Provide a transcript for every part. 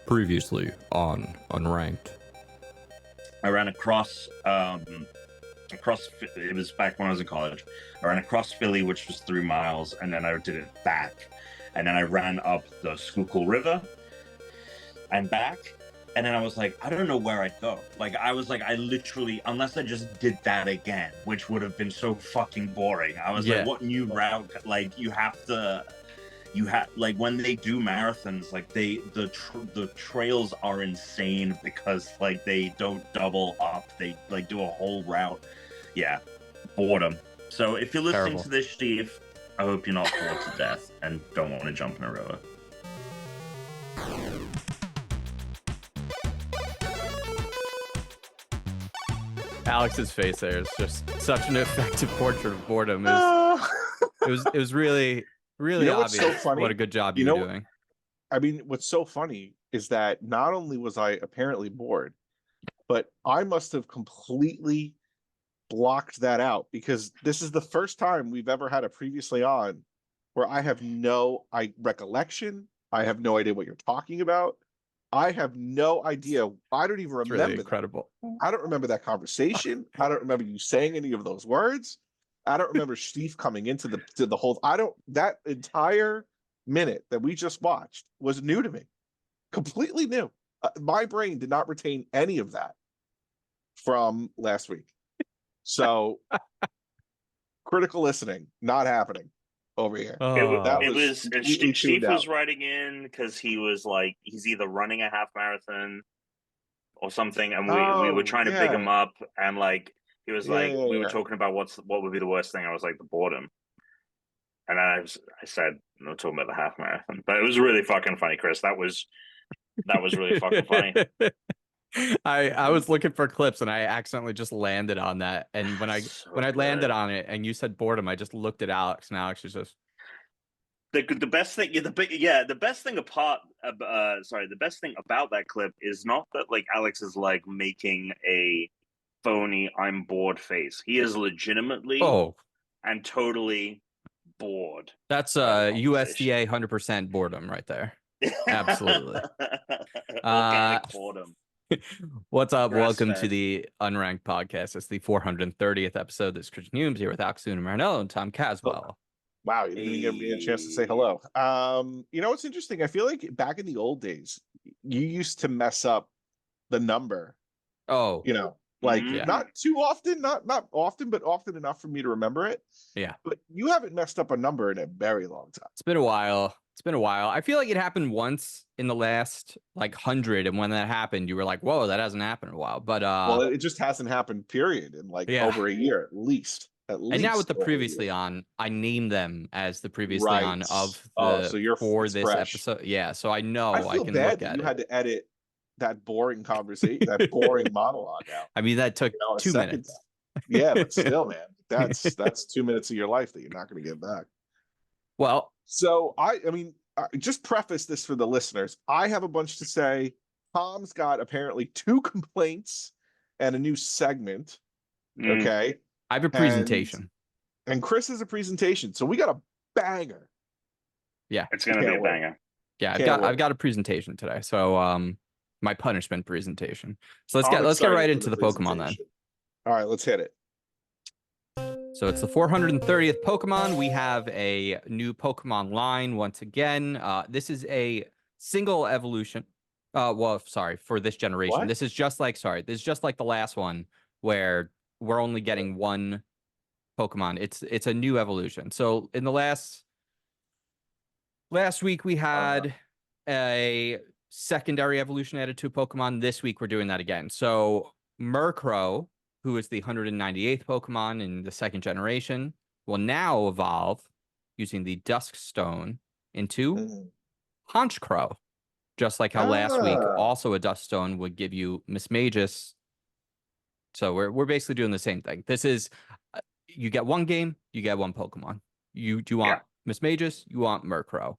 Previously on Unranked. I ran across, it was back when I was in college. I ran across Philly, which was 3 miles, and then I did it back. And then I ran up the Schuylkill River and back. And then I was like, I don't know where I'd go. I literally, unless I just did that again, which would have been so fucking boring. I was like, what new route? When they do marathons, the trails are insane because they don't double up. They do a whole route. Yeah, boredom. So if you're listening to this, Steve, I hope you're not bored to death and don't want to jump in a river. Alex's face there is just such an effective portrait of boredom. It was really obvious so funny? What a good job you're doing. I mean, what's so funny is that not only was I apparently bored, but I must have completely blocked that out because this is the first time we've ever had a previously on where I have no recollection. I have no idea what you're talking about. I have no idea. I don't even remember. Really incredible. I don't remember that conversation. I don't remember you saying any of those words. I don't remember Steve coming into the whole. That entire minute that we just watched was new to me, completely new. My brain did not retain any of that from last week. So critical listening not happening over here. Steve was writing in because he was like, he's either running a half marathon or something, and we were trying to big him up, and he was we were talking about what would be the worst thing. I was like, the boredom, and I said, no, talking about the half marathon, but it was really fucking funny, Chris. That was really fucking funny. I was looking for clips and I accidentally just landed on that. And when I landed on it and you said boredom, I just looked at Alex, and Alex was just the best thing. The best thing about that clip is not that Alex is making a phony "I'm bored" face. He is legitimately and totally bored. That's USDA 100% boredom right there. Absolutely. Boredom. What's up? Welcome to the Unranked podcast. It's the 430th episode. This is Christian Humes here with Alex Tuna and Tom Caswell. Wow, you didn't even give me a chance to say hello. What's interesting? I feel like back in the old days, you used to mess up the number. Oh, not too often, not often, but often enough for me to remember it. Yeah. But you haven't messed up a number in a very long time. It's been a while. I feel like it happened once in the last 100, and when that happened, you were like, "Whoa, that hasn't happened in a while." But it just hasn't happened. Period. In over a year at least. And now with the previously on, I named them as the previously on of the so you're for this fresh. episode. Yeah, so I know I can bad look at you it. had to edit that boring conversation, that boring monologue out. I mean, that took 2 minutes. Yeah, but still, man, that's 2 minutes of your life that you're not going to get back. Well, so I mean, just preface this for the listeners. I have a bunch to say. Tom's got apparently 2 complaints and a new segment. Okay. I have a presentation. And Chris has a presentation. So we got a banger. Yeah. It's going to be a banger. Yeah, I've got a presentation today. So my punishment presentation. So let's get right into the Pokemon then. All right, let's hit it. So it's the 430th Pokemon. We have a new Pokemon line once again. This is a single evolution. For this generation. What? This is just like the last one where we're only getting one Pokemon. It's a new evolution. So in the last week we had a secondary evolution added to Pokemon. This week we're doing that again. So Murkrow, who is the 198th Pokemon in the second generation, will now evolve using the Dusk Stone into Honchkrow. Just like how last week also a Dusk Stone would give you Mismagius. So we're basically doing the same thing. This is you get one game, you get one Pokemon. You want Mismagius, you want Murkrow,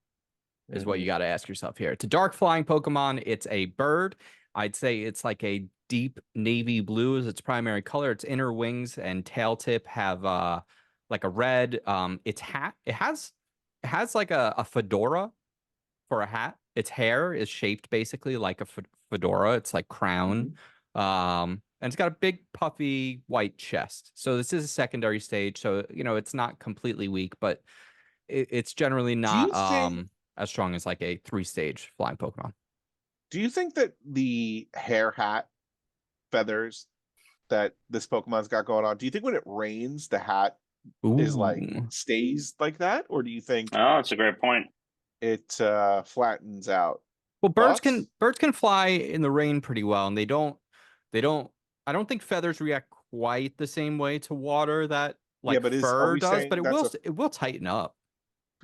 is what you got to ask yourself here. It's a dark flying Pokemon. It's a bird. I'd say it's like a deep navy blue is its primary color. Its inner wings and tail tip have like a red. Its hat, it has like a fedora for a hat. its hair is shaped basically like a fedora. It's like crown. And it's got a big puffy white chest. So this is a secondary stage. So, it's not completely weak, but it's generally not as strong as like a 3-stage flying Pokemon. Do you think that the hair hat feathers that this Pokemon's got going on, do you think when it rains, the hat is like stays like that? Or do you think that's a great point. It flattens out? Well, birds can fly in the rain pretty well, and they don't I don't think feathers react quite the same way to water that fur does, but it will tighten up.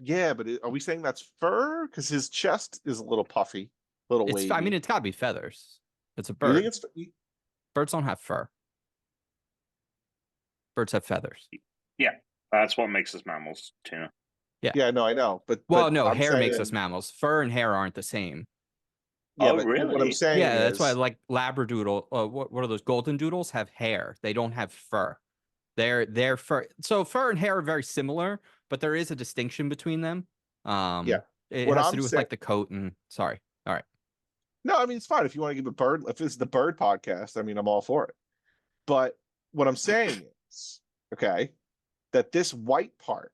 Yeah, but are we saying that's fur? Because his chest is a little puffy, wavy. I mean, it's got to be feathers. It's a bird. You think it's... Birds don't have fur. Birds have feathers. Yeah, that's what makes us mammals, Tuna. Yeah, no, I know, but hair makes us mammals. Fur and hair aren't the same. Yeah, but really? What I'm saying is... that's why like Labradoodle, what are those? Golden Doodles have hair. They don't have fur. They're fur. So fur and hair are very similar, but there is a distinction between them. It has to do with like the coat and... Sorry. All right. No, I mean, it's fine. If you want to give a bird... If it's the bird podcast, I mean, I'm all for it. But what I'm saying is, okay, that this white part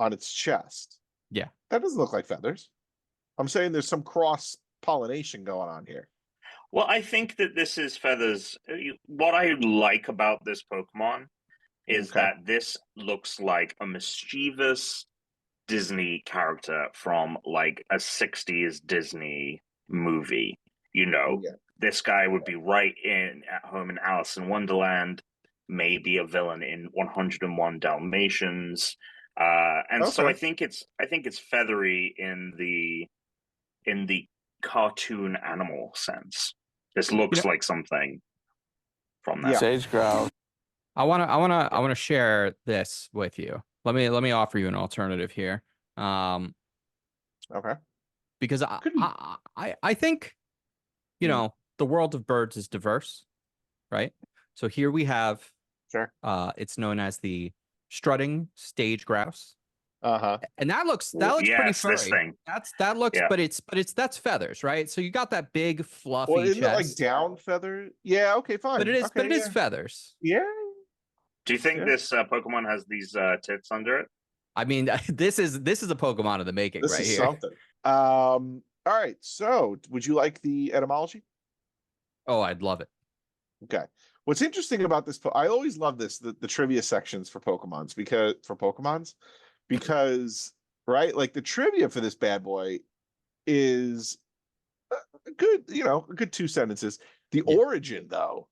on its chest, that doesn't look like feathers. I'm saying there's some cross-pollination going on here. Well, I think that this is feathers. What I like about this Pokemon is that this looks like a mischievous Disney character from like a 60s Disney movie. This guy would be right at home in Alice in Wonderland, maybe a villain in 101 Dalmatians. So I think it's feathery in the cartoon animal sense. This looks like something from that. Sage growl. I wanna share this with you. Let me offer you an alternative here. Okay. Because I think the world of birds is diverse, right? So here we have it's known as the strutting stage grouse. And that looks pretty furry. That's feathers, right? So you got that big fluffy isn't chest. it like down feather? Yeah, okay, fine. But it is feathers. Yeah. Do you think this Pokemon has these tits under it? I mean, this is a Pokemon of the making right here. Something. All right. So, would you like the etymology? Oh, I'd love it. Okay. What's interesting about this, I always love this, the trivia sections for Pokemons because right, like the trivia for this bad boy is a good 2 sentences. The origin, though,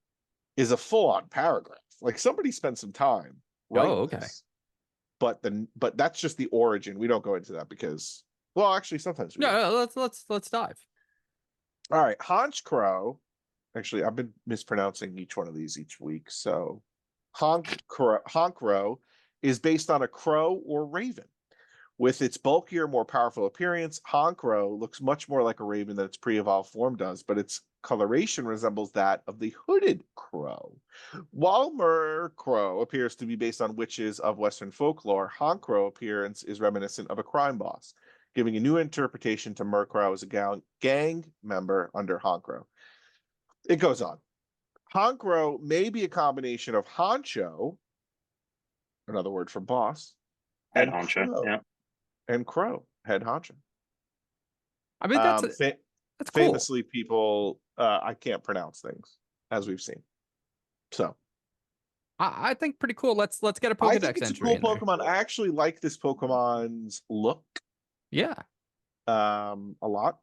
is a full-on paragraph. Like somebody spent some time. This. But that's just the origin. We don't go into that because, well, actually, sometimes we do. No, let's dive. All right, Honchkrow. Actually, I've been mispronouncing each one of these each week. So, Honchkrow is based on a crow or raven. With its bulkier, more powerful appearance, Honchkrow looks much more like a raven than its pre-evolved form does, but its coloration resembles that of the hooded crow. While Murkrow appears to be based on witches of Western folklore, Honchkrow appearance is reminiscent of a crime boss, giving a new interpretation to Murkrow as a gang member under Honchkrow. It goes on. Honchkrow may be a combination of honcho, another word for boss, head honcho, crow, and crow, head honcho. I mean, that's cool. Famously, people I can't pronounce things, as we've seen. So, I think pretty cool. Let's get a Pokédex entry. I think it's a cool Pokemon. I actually like this Pokemon's look. Yeah. A lot.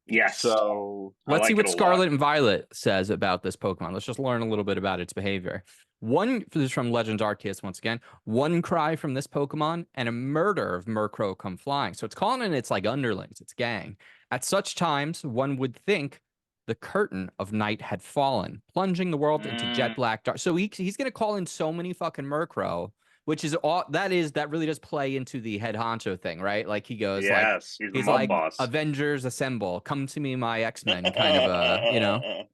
Yes. So let's see what Scarlet and Violet says about this Pokemon. Let's just learn a little bit about its behavior. This is from Legends Arceus once again. One cry from this Pokemon and a murder of Murkrow come flying. So it's calling in its like underlings, its gang. At such times, one would think the curtain of night had fallen, plunging the world into jet black dark. So he's gonna call in so many fucking Murkrow, which is all that really does play into the head honcho thing, right? Like he goes, yes, like, he's like boss. Avengers assemble, come to me, my X-Men, kind of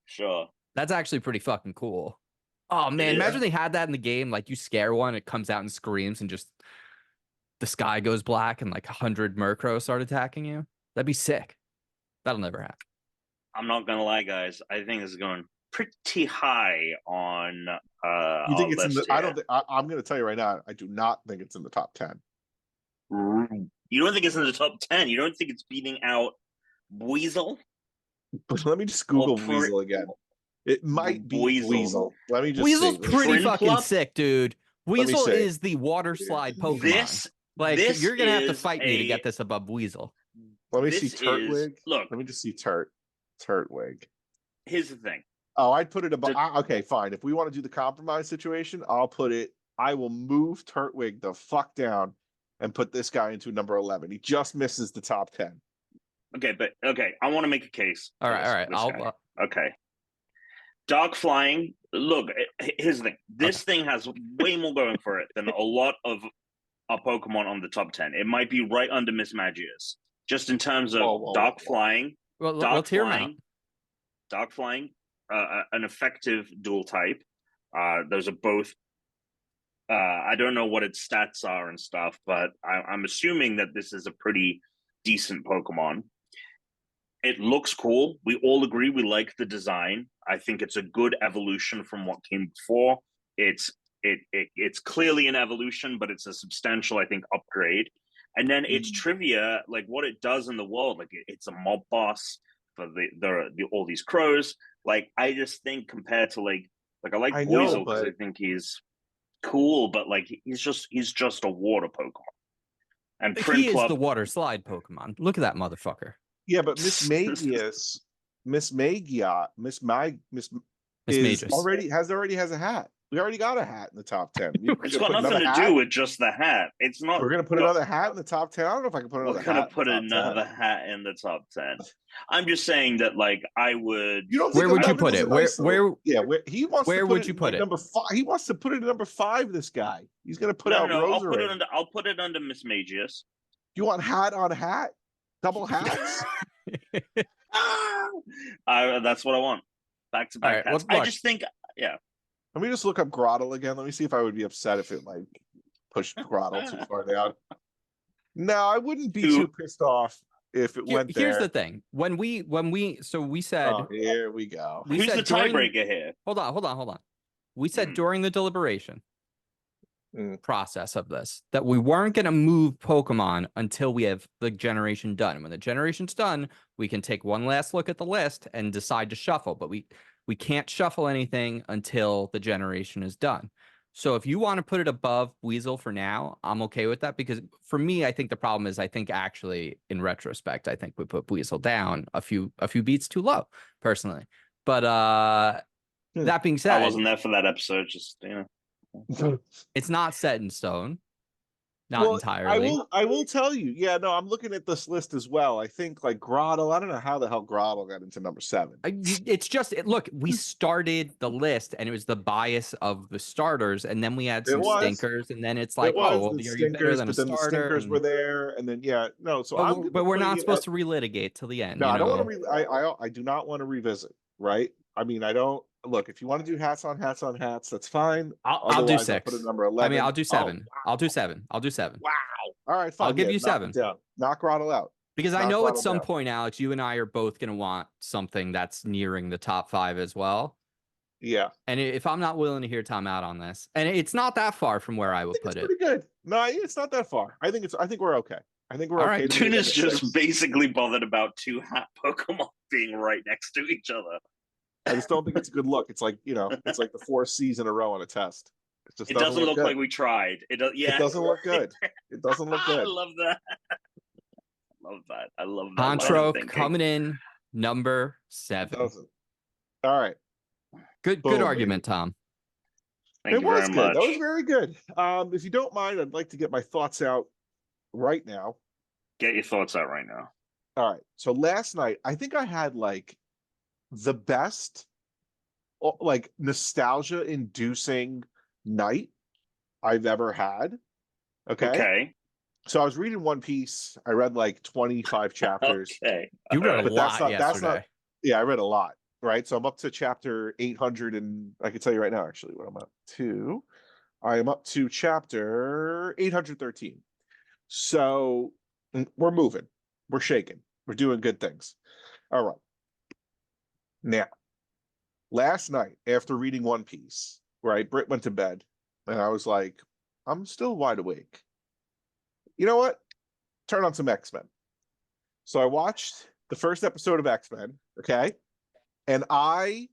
Sure. That's actually pretty fucking cool. Oh man, imagine they had that in the game. Like you scare one, it comes out and screams, and just the sky goes black, and like 100 Murkrow start attacking you. That'd be sick. That'll never happen. I'm not gonna lie, guys. I think this is going pretty high on You think it's in the? here. I don't think. I'm going to tell you right now. I do not think it's in the top 10. You don't think it's in the top 10? You don't think it's beating out Weasel? But let me just Google Weasel again. It might be Weasel. Let me just Weasel's see. pretty fucking sick, dude. Weasel is the water slide Pokemon. You're gonna have to fight me to get this above Weasel. Let me see Turtwig. Look, let me just see Turtwig. Here's the thing. Oh, I'd put it above. Okay, fine. If we want to do the compromise situation, I'll put it. I will move Turtwig the fuck down and put this guy into number 11. He just misses the top 10. Okay, I want to make a case. All right. Okay. Dark Flying. Look, here's the thing. This thing has way more going for it than a lot of our Pokemon on the top 10. It might be right under Miss Magius, just in terms of Dark Flying. Well, let's hear him out. Dark Flying, an effective dual type. Those are both. I don't know what its stats are and stuff, but I'm assuming that this is a pretty decent Pokemon. It looks cool. We all agree we like the design. I think it's a good evolution from what came before. It's clearly an evolution, but it's a substantial, I think, upgrade. And then its trivia, like what it does in the world, like it's a mob boss for the all these crows. Like I just think compared to like I like Weasel because I think he's cool, but like he's just a water Pokemon. And he is the water slide Pokemon. Look at that motherfucker. Yeah, but Miss Magius already has a hat. We already got a hat in the top 10. It's got nothing to do with just the hat. It's not. We're gonna put another hat in the top 10. I don't know if I can put another hat. We're gonna put another hat in the top 10. I'm just saying that, like, I would. Where would you put it? Where? Yeah, he wants. Where would you put it? Number 5. He wants to put it at number 5. This guy. He's gonna put out. No, I'll put it under Miss Magius. You want hat on hat? Double hats? That's what I want. Back to back hats. I just think, yeah. Let me just look up Grottle again. Let me see if I would be upset if it like pushed Grottle too far down. No, I wouldn't be too pissed off if it went there. Here's the thing. When we said, oh, here we go. Who's the tiebreaker here? Hold on. We said during the deliberation process of this that we weren't going to move Pokemon until we have the generation done. And when the generation's done, we can take one last look at the list and decide to shuffle. But we can't shuffle anything until the generation is done. So if you want to put it above Weasel for now, I'm okay with that, because for me, I think the problem is, I think actually in retrospect, I think we put Weasel down a few beats too low personally. But that being said, I wasn't there for that episode. Just it's not set in stone. Not entirely. I will tell you. Yeah, no, I'm looking at this list as well. I think like Grottle. I don't know how the hell Grottle got into number 7. It's just look. We started the list, and it was the bias of the starters, and then we had some stinkers, and then it's like, you're better than a starter. The stinkers were there, and then but we're not supposed to relitigate till the end. No, I don't want to. I do not want to revisit. Right? I mean, I don't. Look, if you want to do hats on hats, that's fine. I'll do 6. I'll put it number 11. I mean, I'll do 7. I'll do 7. Wow. All right, fine. I'll give you 7. Knock Grottle out. Because I know at some point, Alex, you and I are both going to want something that's nearing the top 5 as well. Yeah. And if I'm not willing to hear Tom out on this, and it's not that far from where I would put it. Pretty good. No, it's not that far. I think we're okay. I think we're all okay. Right. Tuna's just basically bothered about 2 hat Pokemon being right next to each other. I just don't think it's a good look. It's like, it's like the 4th C's in a row in a test. It doesn't look like we tried. It doesn't look good. It doesn't look good. I love that. I love that. Honchkrow coming in number 7. All right. Good argument, Tom. Thank you very good. much. That was very good. If you don't mind, I'd like to get my thoughts out right now. Get your thoughts out right now. All right. So last night, I think I had like the best, like nostalgia inducing night I've ever had. Okay. So I was reading One Piece. I read like 25 chapters. Okay. You read a lot yesterday. Yeah, I read a lot. Right. So I'm up to chapter 800, and I can tell you right now, actually, what I'm up to. I am up to chapter 813. So we're moving. We're shaking. We're doing good things. All right. Now, last night after reading One Piece, right, Britt went to bed, and I was like, I'm still wide awake. You know what? Turn on some X-Men. So I watched the first episode of X-Men, okay? And I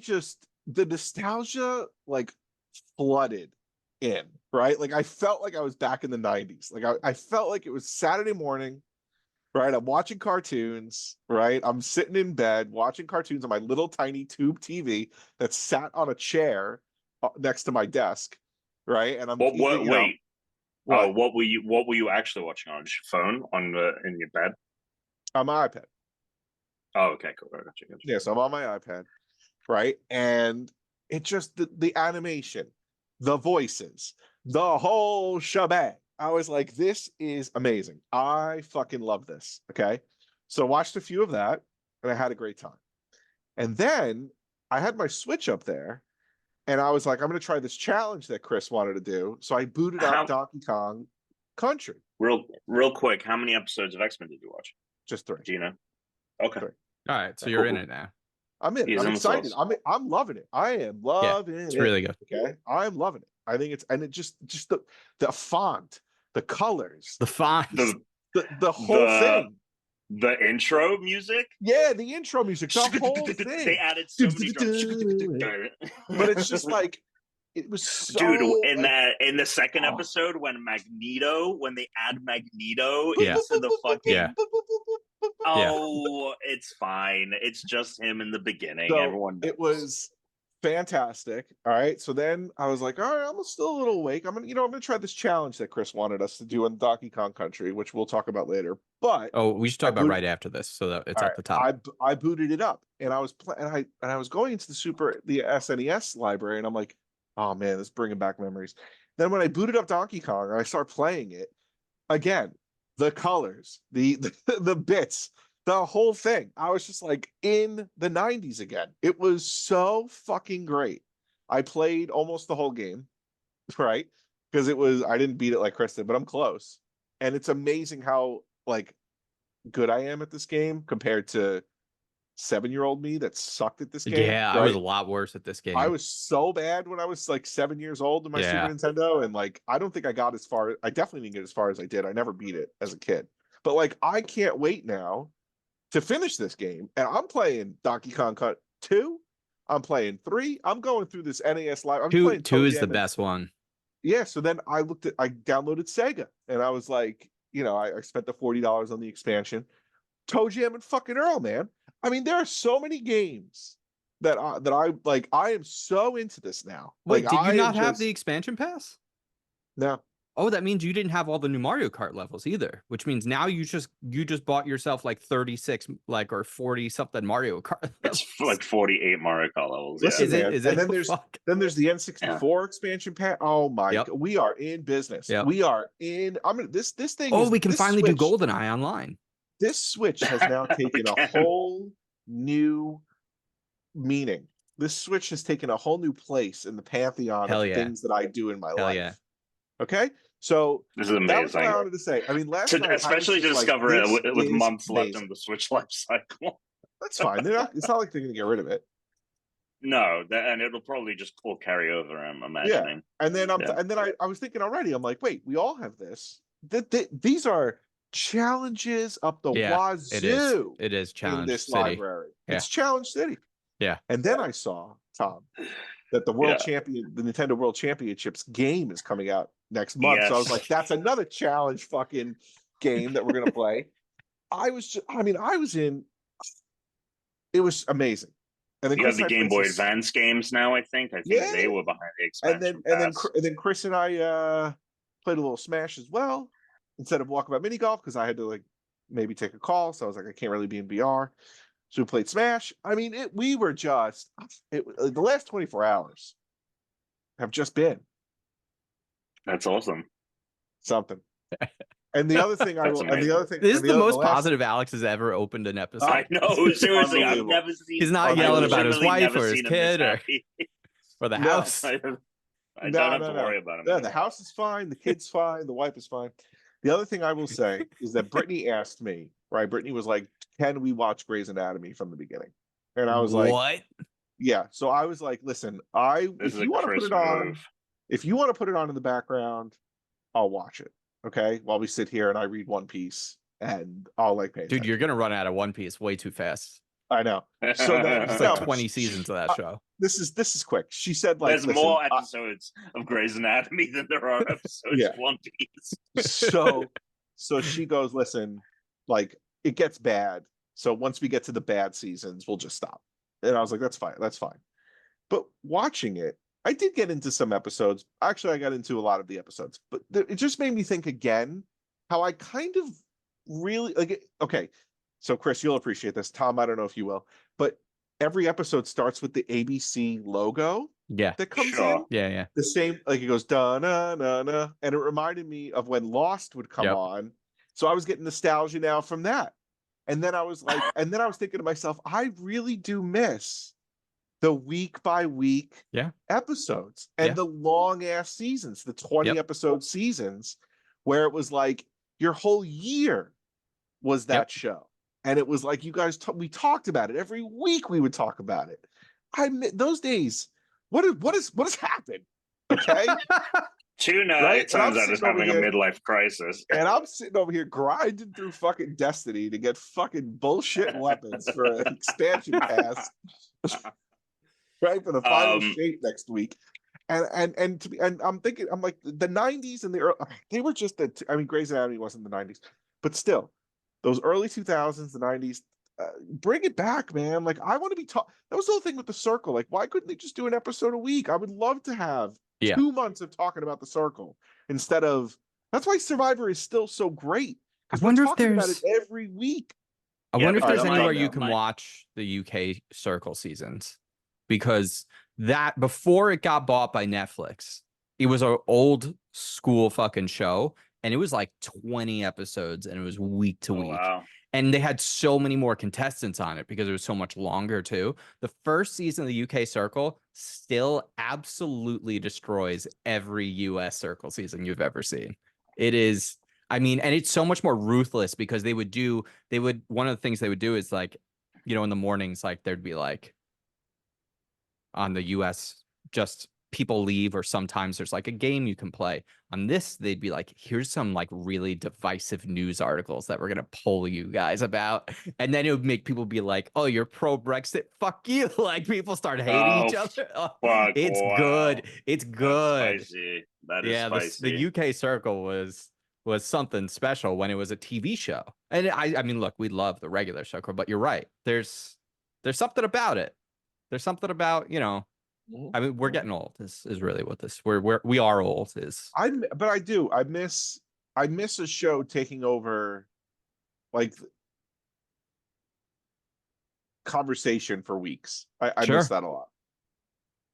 just, the nostalgia like flooded in, right? Like I felt like I was back in the 90s. Like I felt like it was Saturday morning, right? I'm watching cartoons, right? I'm sitting in bed watching cartoons on my little tiny tube TV that sat on a chair next to my desk, right? And I'm wait. What? What were you actually watching on your phone in your bed? On my iPad. Oh, okay, cool. Gotcha. Yeah, so I'm on my iPad, right? And it just the animation, the voices, the whole shebang. I was like, this is amazing. I fucking love this. Okay. So watched a few of that and I had a great time. And then I had my Switch up there and I was like, I'm gonna try this challenge that Chris wanted to do. So I booted up Donkey Kong Country. Real quick, how many episodes of X-Men did you watch? Just 3. Do you know? Okay. 3. All right, so you're in it now. I'm in it. I'm excited. I'm loving it. I am loving it. It's really good. Okay. I'm loving it. I think it's, and it just the font, the colors, the font, the whole thing. The intro music? Yeah, the intro music, the whole thing. They added so many drums. But it's just like, it was so, dude, in the second episode when they add Magneto into the fucking it's fine. It's just him in the beginning. So everyone knows. It was fantastic. All right. So then I was like, all right, I'm still a little awake. I'm gonna try this challenge that Chris wanted us to do in Donkey Kong Country, which we'll talk about later. But we should talk about right after this, so that it's at the top. I booted it up and I was I was going into the SNES library and I'm like, oh man, this is bringing back memories. Then when I booted up Donkey Kong and I start playing it again, the colors, the bits, the whole thing. I was just like in the 90s again. It was so fucking great. I played almost the whole game, right? Because I didn't beat it like Chris did, but I'm close. And it's amazing how like good I am at this game compared to 7-year-old me that sucked at this game. Yeah, right? I was a lot worse at this game. I was so bad when I was like 7 years old in my Super Nintendo, and like I don't think I got as far. I definitely didn't get as far as I did. I never beat it as a kid. But like I can't wait now to finish this game, and I'm playing Donkey Kong 2. I'm playing 3. I'm going through this NES live. Two is the best one. Yeah. So then I downloaded Sega, and I was like, I spent the $40 on the expansion. Toe Jam and fucking Earl, man. I mean, there are so many games that I like. I am so into this now. Wait, like, did you not have the expansion pass? No. Oh, that means you didn't have all the new Mario Kart levels either, which means now you just bought yourself like 36 or 40 something Mario Kart. It's like 48 Mario Kart levels. Listen, yeah. Is it? And then there's the N64 expansion pack. Oh my God, we are in business. Yep. We are in. I mean, this thing. Oh, we can finally do GoldenEye online. This Switch has now taken a whole new meaning. This Switch has taken a whole new place in the pantheon of things that I do in my life. Yeah. Okay, so this is amazing. That was what I wanted to say. I mean, last night, especially to discover it with months left in the Switch life cycle. That's fine. It's not like they're going to get rid of it. No, and it'll probably just carry over. I'm imagining. Yeah, and then I was thinking already. I'm like, wait, we all have this. These are challenges up the wazoo. It is challenge in this city. Library. Yeah. It's Challenge City. Yeah. And then I saw, Tom, that the Nintendo World Championships game is coming out next month. Yes. So I was like, that's another challenge fucking game that we're gonna play. It was amazing. And then you have the Game Boy Advance games now. I think they were behind the expansion. And then Chris and I played a little Smash as well instead of Walkabout Minigolf because I had to like maybe take a call. So I was like, I can't really be in VR. So we played Smash. I mean, the last 24 hours have just been. That's awesome. Something. And the other thing this is the most positive Alex has ever opened an episode. I know, seriously, I've never seen. He's not yelling about his wife or his kid or the house. I don't have to worry about him. No, the house is fine. The kid's fine. The wife is fine. The other thing I will say is that Brittany asked me right? Brittany was like, "Can we watch Grey's Anatomy from the beginning?" And I was like, what? "Yeah." So I was like, "Listen, if you want to put it on, if you want to put it on in the background, I'll watch it. Okay, while we sit here and I read One Piece, and I'll like pay attention." Dude, you're gonna run out of One Piece way too fast. I know. So then It's like 20 seasons of that show. This is quick. She said, like, there's more episodes of Grey's Anatomy than there are episodes of One Piece. So she goes, "Listen, like, it gets bad. So once we get to the bad seasons, we'll just stop." And I was like, "That's fine. That's fine." But watching it, I did get into some episodes. Actually, I got into a lot of the episodes, but it just made me think again how I kind of really like it. Okay, so Chris, you'll appreciate this. Tom, I don't know if you will, but every episode starts with the ABC logo. Yeah, that comes in. Yeah. The same, like it goes da na na na, and it reminded me of when Lost would come on. So I was getting nostalgia now from that, and then I was like, and then I was thinking to myself, I really do miss the week by week episodes and the long ass seasons, the 20 episode seasons, where it was like your whole year was that show. And it was like, you guys, we talked about it every week. We would talk about it. Those days, what has happened? Okay. Tuna, right? It turns out, is having a midlife crisis. And I'm sitting over here grinding through fucking Destiny to get fucking bullshit weapons for an expansion pass. Right, for the final shape next week. And I'm thinking, I'm like, the 90s and the early, they were just I mean, Grey's Anatomy wasn't the 90s, but still, those early 2000s, the 90s, bring it back, man. Like, I want to be taught. That was the whole thing with The Circle. Like, why couldn't they just do an episode a week? I would love to have 2 months of talking about The Circle instead of. That's why Survivor is still so great. I wonder if there's about it every week. I wonder if there's anywhere you can watch the UK Circle seasons, because that before it got bought by Netflix, it was an old school fucking show, and it was like 20 episodes, and it was week to week. Wow. And they had so many more contestants on it because it was so much longer too. The first season of the UK Circle still absolutely destroys every US Circle season you've ever seen. It is, I mean, and it's so much more ruthless because one of the things they would do is, like, you know, in the mornings, like, there'd be like on the US, just people leave, or sometimes there's like a game you can play. On this, they'd be like, here's some like really divisive news articles that we're gonna poll you guys about, and then it would make people be like, oh, you're pro Brexit, fuck you. Like, people start hating each other. It's good. It's good. That's spicy. That is spicy. The UK Circle was something special when it was a TV show. And I mean, look, we love the regular Circle, but you're right, there's something about it. There's something about, you know, I mean, we're getting old. This is really what this. We are old. But I do. I miss a show taking over, like, conversation for weeks. I miss that a lot.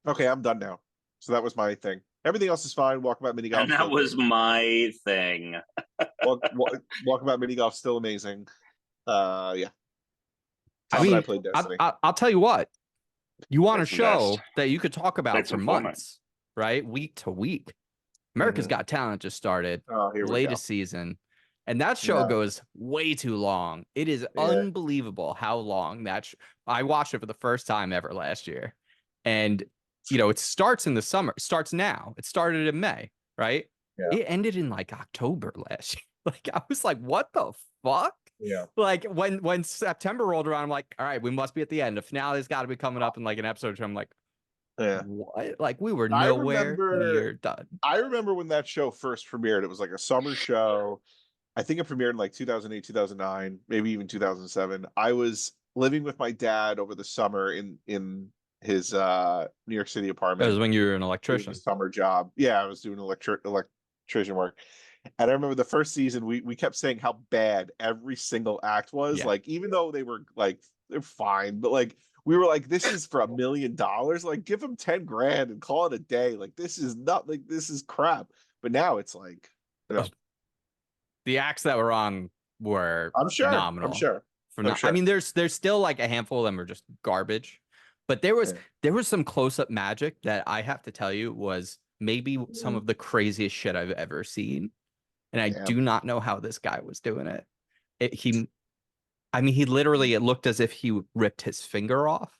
Okay, I'm done now. So that was my thing. Everything else is fine. Walkabout Minigolf. And that was my thing. Walkabout Minigolf still amazing. Yeah. I mean, I'll tell you what. You want a show that you could talk about for months, right? Week to week. America's Got Talent just started, latest season, and that show goes way too long. It is unbelievable how long I watched it for the first time ever last year, and you know, it starts in the summer. It starts now. It started in May, right? Yeah. It ended in like October last year. Like, I was like, what the fuck? Yeah. Like, when September rolled around, I'm like, all right, we must be at the end. The finale's got to be coming up in like an episode or two. I'm like, what? Like, we were nowhere near done. I remember when that show first premiered. It was like a summer show. I think it premiered in like 2008, 2009, maybe even 2007. I was living with my dad over the summer in his New York City apartment. That was when you were an electrician. Summer job. Yeah, I was doing electrician work. And I remember the first season, we kept saying how bad every single act was. Like, even though they were like, they're fine, but like, we were like, this is for $1 million. Like, give them 10 grand and call it a day. Like, this is not, like, this is crap. But now it's like, you know, the acts that were on were phenomenal. I'm sure. I mean, there's still like a handful of them are just garbage, but there was some close-up magic that I have to tell you was maybe some of the craziest shit I've ever seen. And I do not know how this guy was doing it. I mean, he literally, it looked as if he ripped his finger off.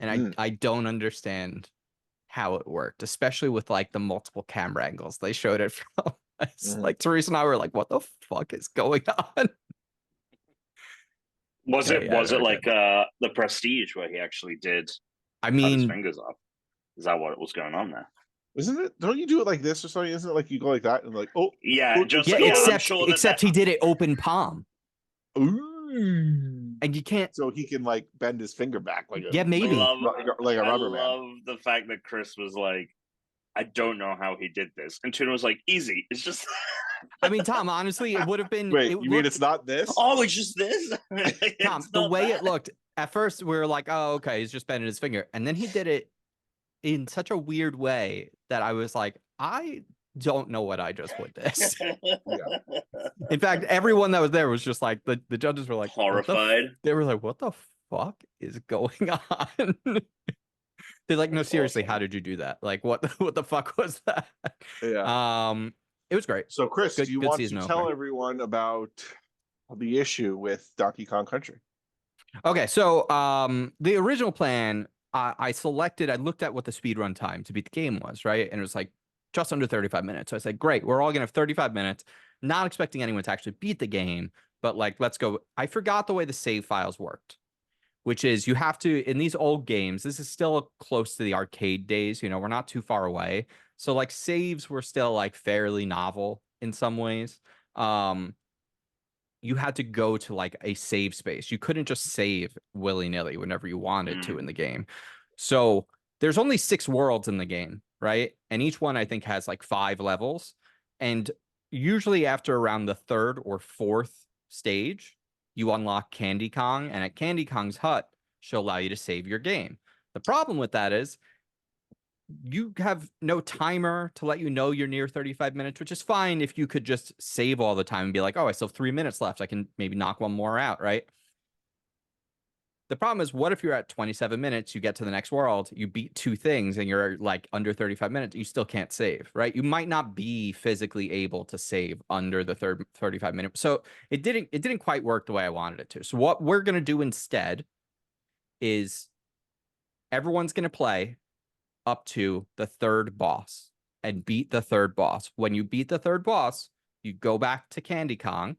And I don't understand how it worked, especially with like the multiple camera angles they showed it from. It's like Teresa and I were like, what the fuck is going on? Was Yeah, it yeah, was it very like good. the Prestige where he actually did I cut his mean, fingers off? Is that what was going on there? Isn't it? Don't you do it like this or something? Isn't it like you go like that and like, oh, Yeah, oh, just yeah, yeah. I'm except sure except he did it open palm. ooh. And you can't. So he can like bend his finger back like Yeah, maybe. like a I rubber man. love the fact that Chris was like, I don't know how he did this, and Tuna was like, easy. It's just. I mean, Tom, honestly, it would have been. Wait, It you mean looked, it's not this? Oh, it's just this. Tom, It's the not way that. it looked at first, we were like, oh, okay, he's just bending his finger. And then he did it in such a weird way that I was like, I don't know what I just with this. Yeah. In fact, everyone that was there was just like, the judges were like, Horrified. They were like, what the fuck is going on? They're like, no, That's seriously, awesome. how did you do that? Like, what the fuck was that? Yeah. It was great. So Chris, Good, do you good want to season tell opener. everyone about the issue with Donkey Kong Country? Okay, so the original plan, I selected, I looked at what the speedrun time to beat the game was, right? And it was like just under 35 minutes. So I said, great, we're all gonna have 35 minutes, not expecting anyone to actually beat the game, but like, let's go. I forgot the way the save files worked, which is you have to, in these old games, this is still close to the arcade days, you know, we're not too far away. So like saves were still like fairly novel in some ways. You had to go to like a save space. You couldn't just save willy-nilly whenever you wanted to in the game. So there's only 6 worlds in the game, right? And each one I think has like 5 levels. And usually after around the 3rd or 4th stage, you unlock Candy Kong, and at Candy Kong's hut, she'll allow you to save your game. The problem with that is you have no timer to let you know you're near 35 minutes, which is fine if you could just save all the time and be like, oh, I still have 3 minutes left. I can maybe knock one more out, right? The problem is, what if you're at 27 minutes, you get to the next world, you beat 2 things, and you're like under 35 minutes, you still can't save, right? You might not be physically able to save under the 35 minutes. So it didn't quite work the way I wanted it to. So what we're going to do instead is everyone's going to play up to the 3rd boss and beat the 3rd boss. When you beat the 3rd boss, you go back to Candy Kong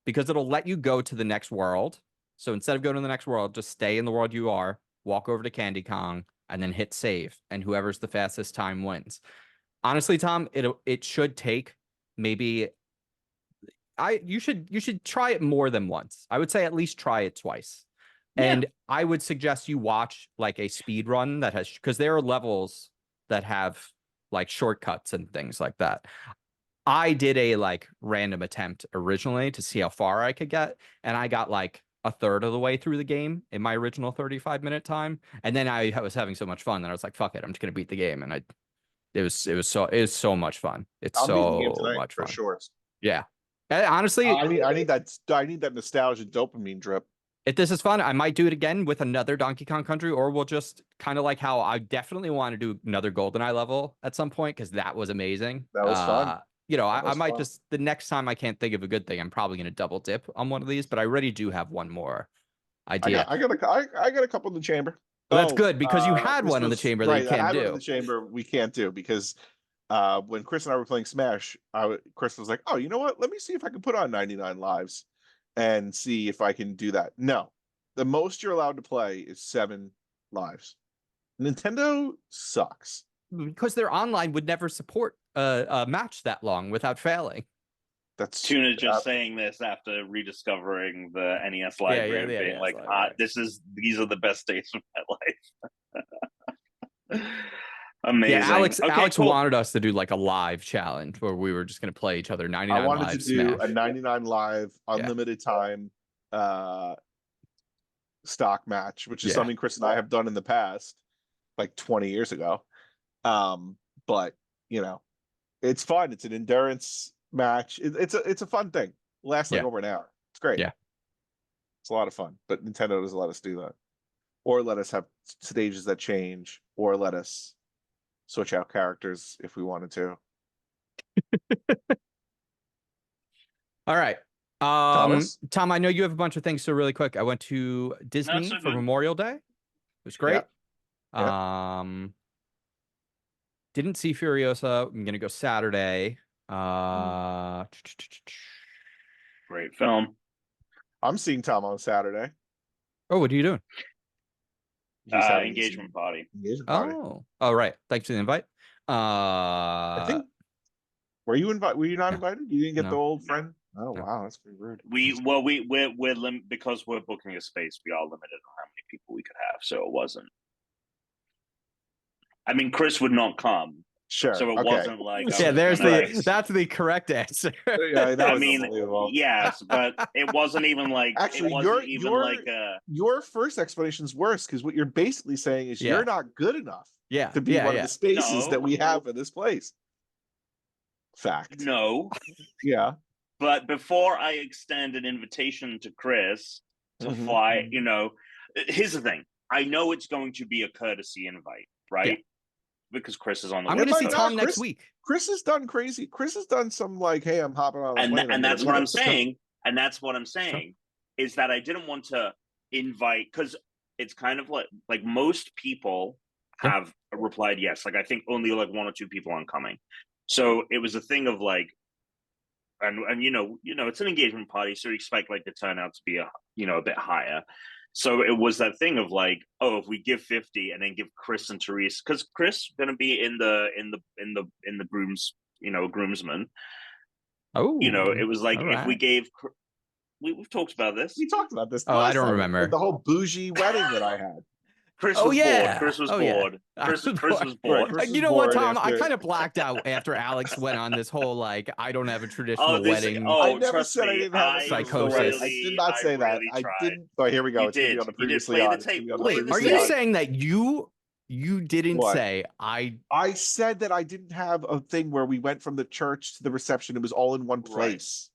because it'll let you go to the next world. So instead of going to the next world, just stay in the world you are, walk over to Candy Kong, and then hit save. And whoever's the fastest time wins. Honestly, Tom, it should take maybe you should try it more than once. I would say at least try it twice. And I would suggest you watch like a speed run that has, because there are levels that have like shortcuts and things like that. I did a like random attempt originally to see how far I could get, and I got like a third of the way through the game in my original 35-minute time. And then I was having so much fun that I was like, fuck it, I'm just gonna beat the game. And it was so much fun. It's I'll beat the game so tonight much for fun. sure. Yeah. And honestly, I need that nostalgia dopamine drip. if this is fun, I might do it again with another Donkey Kong Country, or we'll just kind of like how I definitely want to do another GoldenEye level at some point because that was amazing. That was fun. You know, I was might fun. just, the next time I can't think of a good thing, I'm probably going to double dip on one of these, but I already do have one more idea. I got a couple in the chamber. Well, that's good because you had this one in the was chamber that right. you I can't had one in do. the chamber. We can't do because when Chris and I were playing Smash, Chris was like, "Oh, you know what? Let me see if I can put on 99 lives and see if I can do that." No, the most you're allowed to play is 7 lives. Nintendo sucks. Because their online would never support a match that long without failing. That's Tuna just saying this after rediscovering the NES library and being like, these are the best days of my life. Amazing. Yeah, Alex cool. wanted us to do like a live challenge where we were just going to play each other 99 I wanted live to do Smash. a 99 live unlimited time stock match, which is something Chris and I have done in the past, like 20 years ago. But you know, it's fun. It's an endurance match. It's a fun thing. It lasts like over an hour. It's great. Yeah. It's a lot of fun. But Nintendo doesn't let us do that. Or let us have stages that change, or let us switch out characters if we wanted to. All right. Thomas? Tom, I know you have a bunch of things, so really quick, I went to Disney so for good. Memorial Day. It was great. Yeah. Didn't see Furiosa. I'm gonna go Saturday. Great film. I'm seeing Tom on Saturday. Oh, what are you doing? He's having his Engagement party. engagement party. Oh, right. Thanks for the invite. I think. Were you invited? Were you not no. invited? You didn't get No. the old friend? Oh No. wow, that's pretty rude. We're because we're booking a space. We are limited on how many people we could have, so it wasn't. I mean, Chris would not come, Sure. so it okay. wasn't like Yeah, there's gonna, that's the correct answer. Yeah, that I was mean, unbelievable. yes, but it wasn't even like Actually, it wasn't even like your first explanation's worse because what you're basically saying is Yeah. you're not good enough Yeah. to be one of the spaces that we have in this place. Fact. No. Yeah. But before I extend an invitation to Chris to fly, here's the thing. I know it's going to be a courtesy invite, right? Yeah. Because Chris is on the I'm going to see Tom next week. Chris has done crazy. Chris has done some like, hey, I'm hopping on a plane. And that's what I'm saying. And that's what I'm saying is that I didn't want to invite because it's kind of like most people have replied yes. Like I think only like 1 or 2 people aren't coming. So it was a thing of like, and it's an engagement party, so you expect like the turnout to be a bit higher. So it was that thing of like, oh, if we give 50 and then give Chris and Therese, because Chris gonna be in the groomsmen. Oh, it was like if we gave. We've talked about this. We talked about this. Oh, I don't remember the whole bougie wedding that I had. Chris was bored. Chris was bored. Chris was bored. You know what, Tom? I kind of blacked out after Alex went on this whole like I don't have a traditional wedding. I never said I didn't have a psychosis. I did not say that. I didn't. Oh, here we go. It's did. on the previously play on. The tape. Wait, are you saying that you didn't say I said that I didn't have a thing where we went from the church to the reception. It was all in one place.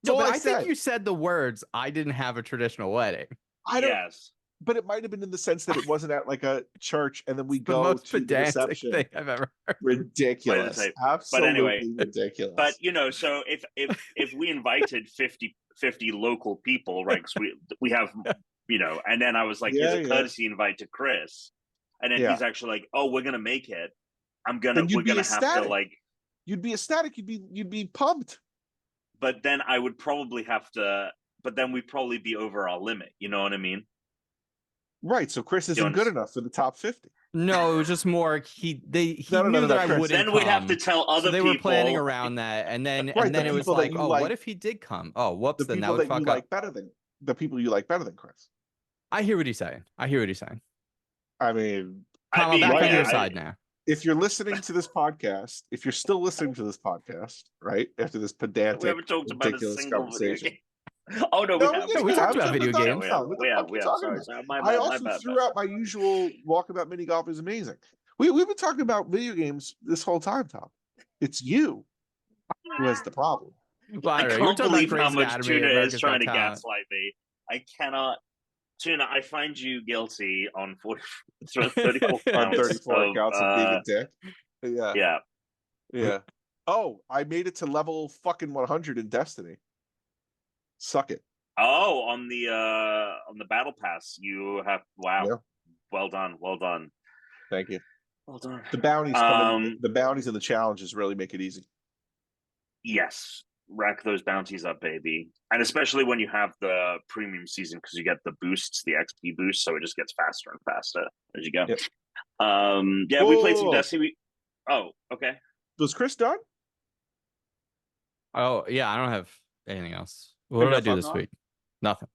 No, but I think you said the words I didn't have a traditional wedding. Yes. But it might have been in the sense that it wasn't at like a church and then we go the most to the reception. Thing I've ever heard. Ridiculous. Absolutely but anyway, ridiculous. But so if we invited 50 local people, right? Because we have and then I was like, here's a courtesy invite to Chris. And then he's actually like, oh, we're gonna make it. We're gonna have to like you'd be ecstatic, you'd be pumped. But then I would probably have to we'd probably be over our limit, you know what I mean? Right, so Chris isn't good enough for the top 50. No, it was just more he knew that I wouldn't. Then we'd have to tell other people. They were planning around that, and then it was like, oh, what if he did come? Oh, whoops! Then that would fuck up. The people you like better than Chris. I hear what he's saying. I mean, Tom, I'm back on your side now. If you're listening to this podcast, if you're still listening to this podcast, right after this pedantic, we haven't talked about ridiculous conversation. Oh no, we talked about video games. I also threw out my usual Walkabout Minigolf is amazing. We've been talking about video games this whole time, Tom. It's you who has the problem. Well, I can't believe how much Tuna is trying to gaslight me. I cannot. Tuna, I find you guilty on 34 counts of being a dick. Yeah. Yeah. Oh, I made it to level fucking 100 in Destiny. Suck it. Oh, on the battle pass, you have Yeah. Well done. Thank you. Well done. The bounties coming. The bounties and the challenges really make it easy. Yes, rack those bounties up, baby, and especially when you have the premium season because you get the boosts, the XP boost, so it just gets faster and faster as you go. Yep. Yeah, we played some Destiny. Oh, okay. Was Chris done? Oh yeah, I don't have anything else. What did I do this week? Nothing.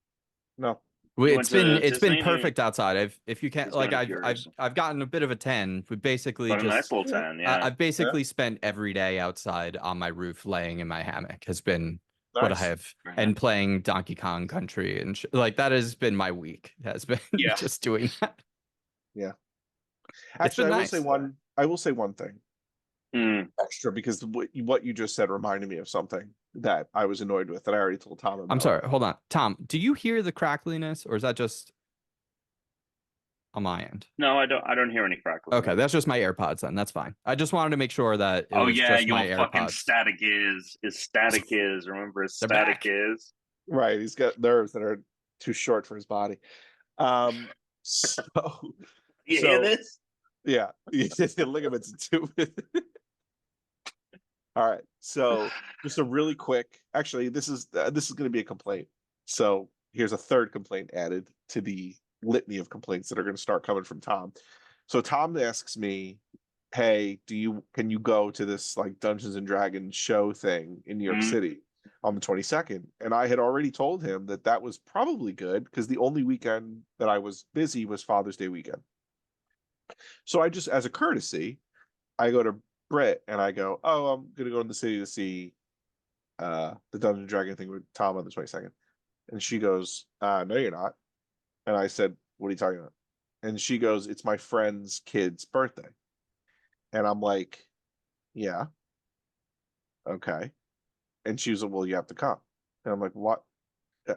No. It's been perfect outside. If you can't like I've gotten a bit of a 10. We basically just a nice little 10. Yeah. I've basically spent every day outside on my roof, laying in my hammock. Has been what I have, and playing Donkey Kong Country and like that has been my week. Has been just doing that. Yeah. Actually, I will say one thing extra because what you just said reminded me of something that I was annoyed with that I already told Tom about. I'm sorry. Hold on, Tom. Do you hear the crackliness, or is that just on my end. No, I don't hear any crackling. Okay, that's just my AirPods then. That's fine. I just wanted to make sure that it was just my your fucking AirPods. static is. Remember, his They're static back. is. Right, he's got nerves that are too short for his body. So You hear this? Yeah, ligaments too. All right, so just a really quick. Actually, this is going to be a complaint. So here's a third complaint added to the litany of complaints that are going to start coming from Tom. So Tom asks me, "Hey, can you go to this like Dungeons and Dragons show thing in New York City on the 22nd?" And I had already told him that was probably good because the only weekend that I was busy was Father's Day weekend. So I just, as a courtesy, I go to Britt and I go, "Oh, I'm gonna go in the city to see the Dungeon Dragon thing with Tom on the 22nd." And she goes, "No, you're not." And I said, "What are you talking about?" And she goes, "It's my friend's kid's birthday." And I'm like, "Yeah, okay." And she was like, "Well, you have to come." And I'm like, "What?"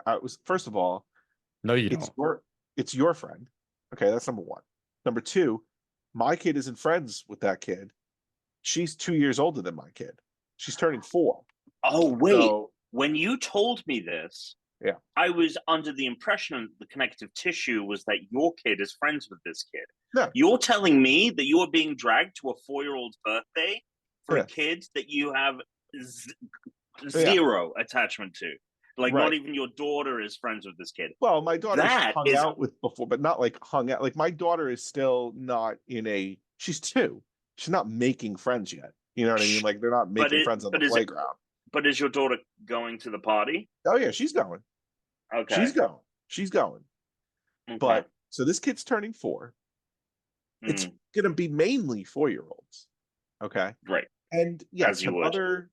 I was, first of all, No, you don't. It's your friend. Okay, that's number one. Number two, my kid isn't friends with that kid. She's 2 years older than my kid. She's turning 4. Oh, wait. So, when you told me this, yeah, I was under the impression the connective tissue was that your kid is friends with this kid. no. You're telling me that you are being dragged to a 4-year-old's birthday for a kid that you have zero attachment to. Like, not even your daughter is friends with this kid. Well, my daughter's hung out with before, but not like hung out. Like, my daughter is still not she's 2. She's not making friends yet. You know what I mean? Like, they're not making friends on the playground. But is your daughter going to the party? Oh, yeah, she's going. Okay. She's going. Okay. But, so this kid's turning 4. It's going to be mainly 4-year-olds. Okay. Right. And yes, have other,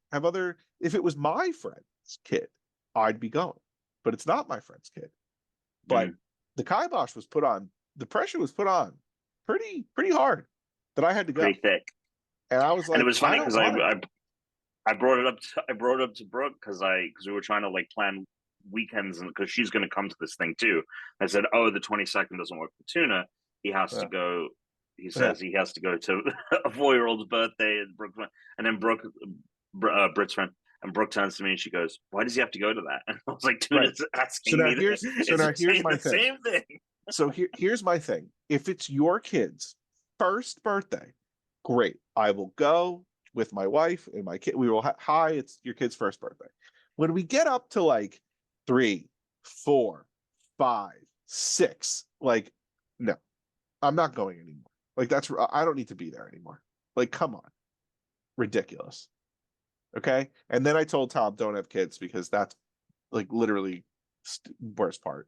if it was my friend's kid, I'd be going. But it's not my friend's kid. But the kibosh was put on, the pressure was put on pretty hard that I had to go. Pretty thick. And I was like, and it was funny because I brought it up to Brooke because we were trying to like plan weekends, and because she's going to come to this thing too. I said, "Oh, the 22nd doesn't work for Tuna. He has to go." He says he has to go to a 4-year-old's birthday, and then Britt's friend, and Brooke turns to me and she goes, "Why does he have to go to that?" And I was like, "Tuna's asking me." Here's my thing. Same thing. So here's my thing. If it's your kid's first birthday, great. I will go with my wife and my kid. We will hi, it's your kid's first birthday. When we get up to like 3, 4, 5, 6, like, no, I'm not going anymore. Like, I don't need to be there anymore. Like, come on. Ridiculous. Okay. And then I told Tom, don't have kids, because that's like literally worst part.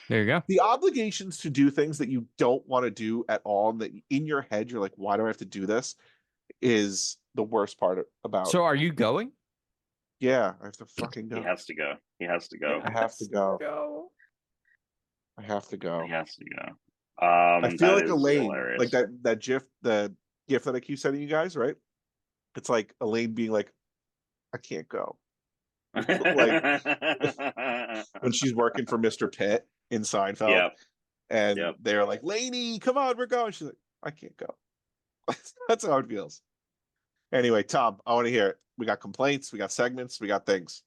There you go. The obligations to do things that you don't want to do at all, and that in your head you're like, why do I have to do this, is the worst part about. So are you going? Yeah, I have to fucking go. He has to go. I have to go. I have to go. He has to go. I feel like Elaine, hilarious. Like that GIF, the GIF that I keep sending you guys, right? It's like Elaine being like, I can't go. Like when she's working for Mr. Pitt in Seinfeld, and they're like, "Lainey, come on, we're going." She's like, "I can't go." That's how it feels. Anyway, Tom, I want to hear it. We got complaints, we got segments, we got things.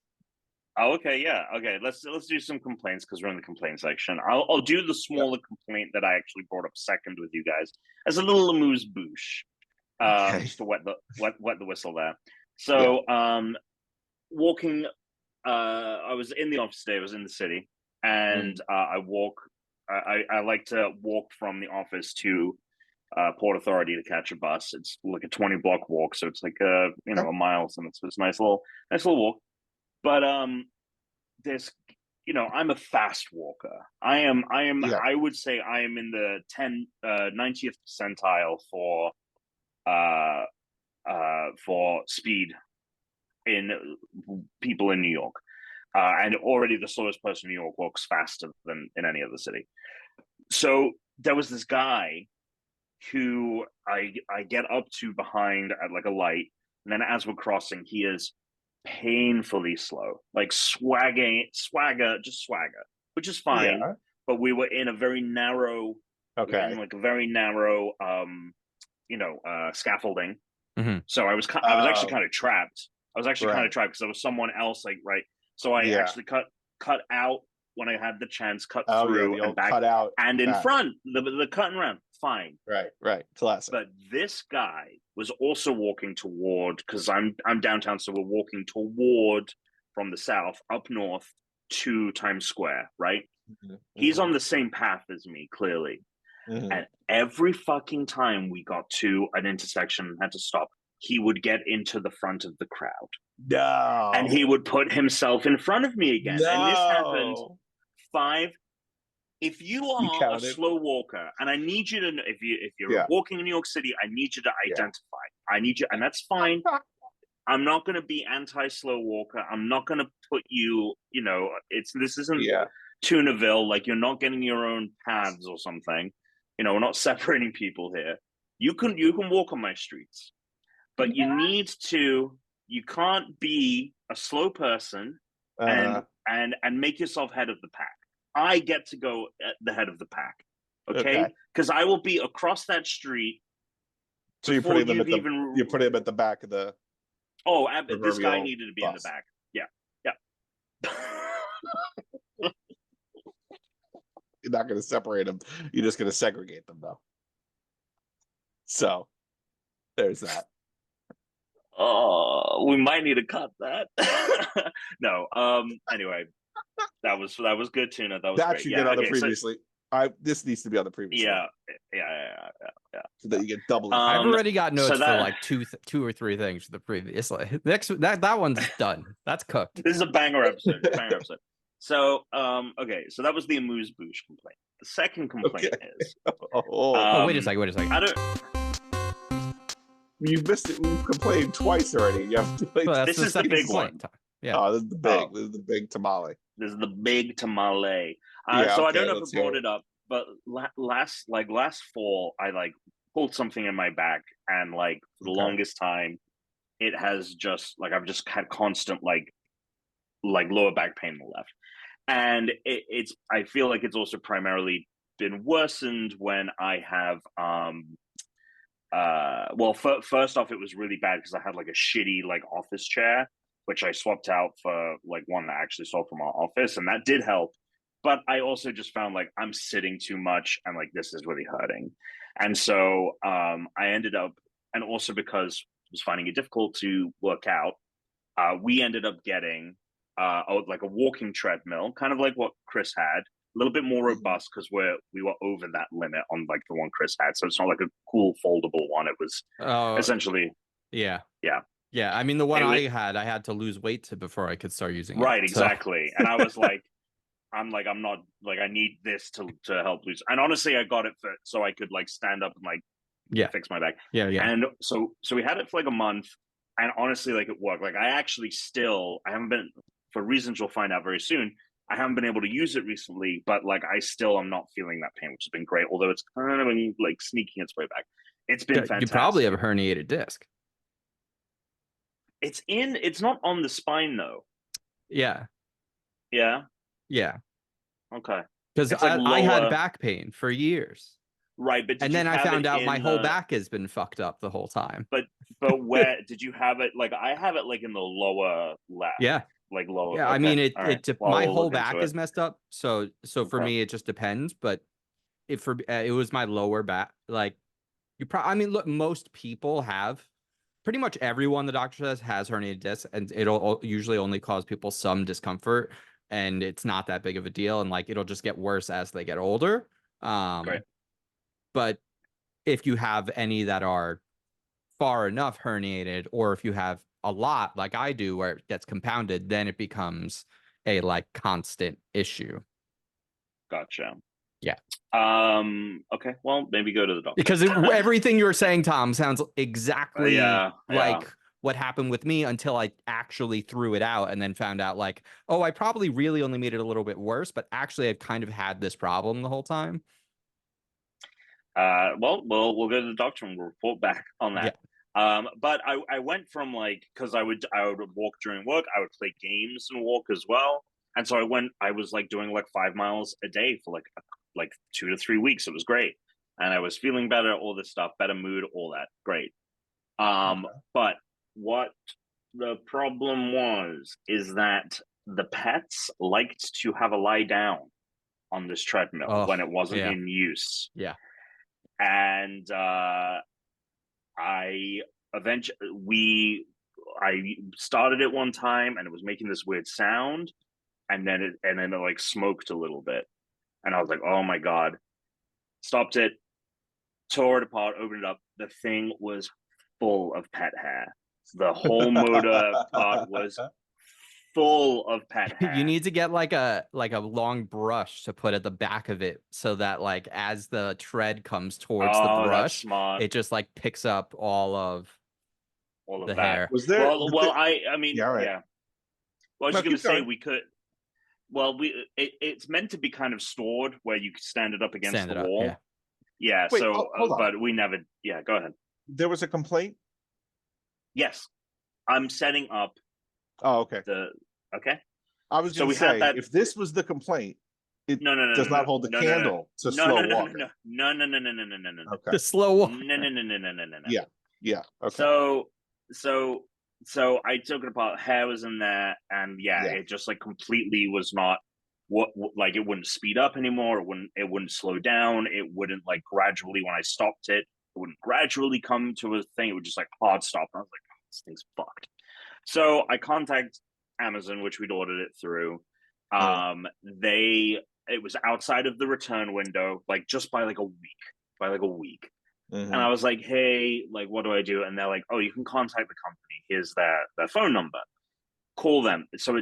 Oh, okay, yeah, okay. Let's do some complaints because we're in the complaint section. I'll do the smaller complaint that I actually brought up second with you guys as a little amuse bouche, just to wet the whistle there. So, walking. I was in the office today. I was in the city, and I like to walk from the office to Port Authority to catch a bus. It's like a 20-block walk, so it's like a mile, so it's a nice little walk. But there's I'm a fast walker. I would say I am in the 90th percentile for speed in people in New York. And already the slowest person in New York walks faster than in any other city. So there was this guy who I get up to behind at like a light, and then as we're crossing, he is painfully slow, like swagger, which is fine. Yeah. but we were in a very narrow, like a very narrow, scaffolding. Mm-hmm. So I was actually kind of trapped. I was actually kind of trapped because there was someone else So I actually cut out when I had the chance, cut through and back, cut out and in front, the cut and run, fine. Right, classic. But this guy was also walking toward, because I'm downtown, so we're walking toward from the south up north to Times Square, right? Mm-hmm. He's on the same path as me, clearly. Mm-hmm. And every fucking time we got to an intersection and had to stop, he would get into the front of the crowd. No. And he would put himself in front of me again. No. And this happened 5. If you are a slow walker, and I need you to know, if you're walking in New York City, I need you to identify. I need you, and that's fine. I'm not going to be anti-slow walker. I'm not going to put you, this isn't Tunaville, like you're not getting your own paths or something. We're not separating people here. You can walk on my streets, but you can't be a slow person and make yourself head of the pack. I get to go at the head of the pack, okay? Because I will be across that street. So you're putting him at the back of the. Oh, this guy needed to be in the back. Yeah. You're not going to separate them. You're just going to segregate them, though. So there's that. Oh, we might need to cut that. No. Anyway, that was good, Tuna. That was great. You get on the previously. This needs to be on the previous. Yeah. So that you get double. I've already got notes for like two or three things for the previous. Next, that one's done. That's cooked. This is a banger episode. So, so that was the amuse-bouche complaint. The second complaint is. Wait a second. You missed it. We've complained twice already. You have to this is the big one. Yeah. Oh, this is the big. This is the big tamale. This is the big tamale. So I don't know if I brought it up, but last fall, I pulled something in my back, and for the longest time, it has just I've just had constant lower back pain in the left, and I feel like it's also primarily been worsened when I have first off, it was really bad because I had a shitty office chair, which I swapped out for one that I actually sold from our office, and that did help. But I also just found I'm sitting too much, and this is really hurting. And so I ended up, and also because I was finding it difficult to work out, we ended up getting a walking treadmill, kind of like what Chris had, a little bit more robust because we were over that limit on the one Chris had. So it's not a cool foldable one. It was essentially. Yeah. I mean, the one I had to lose weight before I could start using it. Right, exactly. And I was I'm not I need this to help lose. And honestly, I got it so I could stand up and fix my back. Yeah. And so we had it for a month, and honestly, it worked. I actually I haven't been, for reasons you'll find out very soon, I haven't been able to use it recently, but I still am not feeling that pain, which has been great. Although it's kind of been sneaking its way back. It's been fantastic. You probably have a herniated disc. It's not on the spine though. Yeah. Yeah. Yeah. Okay. Because I had back pain for years. Right, but then I found out my whole back has been fucked up the whole time. But where did you have it? I have it in the lower left. Yeah. Lower. Yeah, okay. I mean my whole back is messed up. So for me it just depends. But it was my lower back. Look, most people have. Pretty much everyone the doctor says has herniated discs, and it'll usually only cause people some discomfort, and it's not that big of a deal, and it'll just get worse as they get older. Great. But if you have any that are far enough herniated, or if you have a lot like I do where it gets compounded, then it becomes a constant issue. Gotcha. Yeah. Okay. Well, maybe go to the doctor. Because everything you're saying, Tom, sounds exactly what happened with me until I actually threw it out and then found out I probably really only made it a little bit worse, but actually I've kind of had this problem the whole time. Well, we'll go to the doctor and we'll report back on that. Yeah. But I went from because I would walk during work, I would play games and walk as well. And so I was like doing like 5 miles a day for like 2 to 3 weeks. It was great. And I was feeling better, all this stuff, better mood, all that. Great. But what the problem is that the pets liked to have a lie down on this treadmill when it wasn't in use. Yeah. And I started it one time and it was making this weird sound, and then it like smoked a little bit, and I was like, oh my god. Stopped it, tore it apart, opened it up. The thing was full of pet hair. The whole motor part was full of pet hair. You need to get like a long brush to put at the back of it, so that like as the tread comes towards the brush, it just like picks up all of the hair. Was there? Well, I mean, yeah. Right. Yeah. Well, I was going to say we could. Well, it's meant to be kind of stored where you could stand it up against the wall. Yeah. Yeah. Wait, so, but we never. Yeah. Go ahead. There was a complaint. Yes, I'm setting up. Oh, okay. Okay. I was going to say, if this was the complaint, it does not hold the candle to slow walking. No. Okay. The slow walk. No. Yeah. Okay. So I took it apart. Hair was in there, and it just like completely was not like it wouldn't speed up anymore. It wouldn't slow down. It wouldn't like gradually when I stopped it. It wouldn't gradually come to a thing. It would just like hard stop. And I was like, oh, this thing's fucked. So I contact Amazon, which we'd ordered it through. It was outside of the return window, like just by like a week. Mm-hmm. And I was like, hey, like, what do I do? And they're like, oh, you can contact the company. Here's their phone number. Call them. So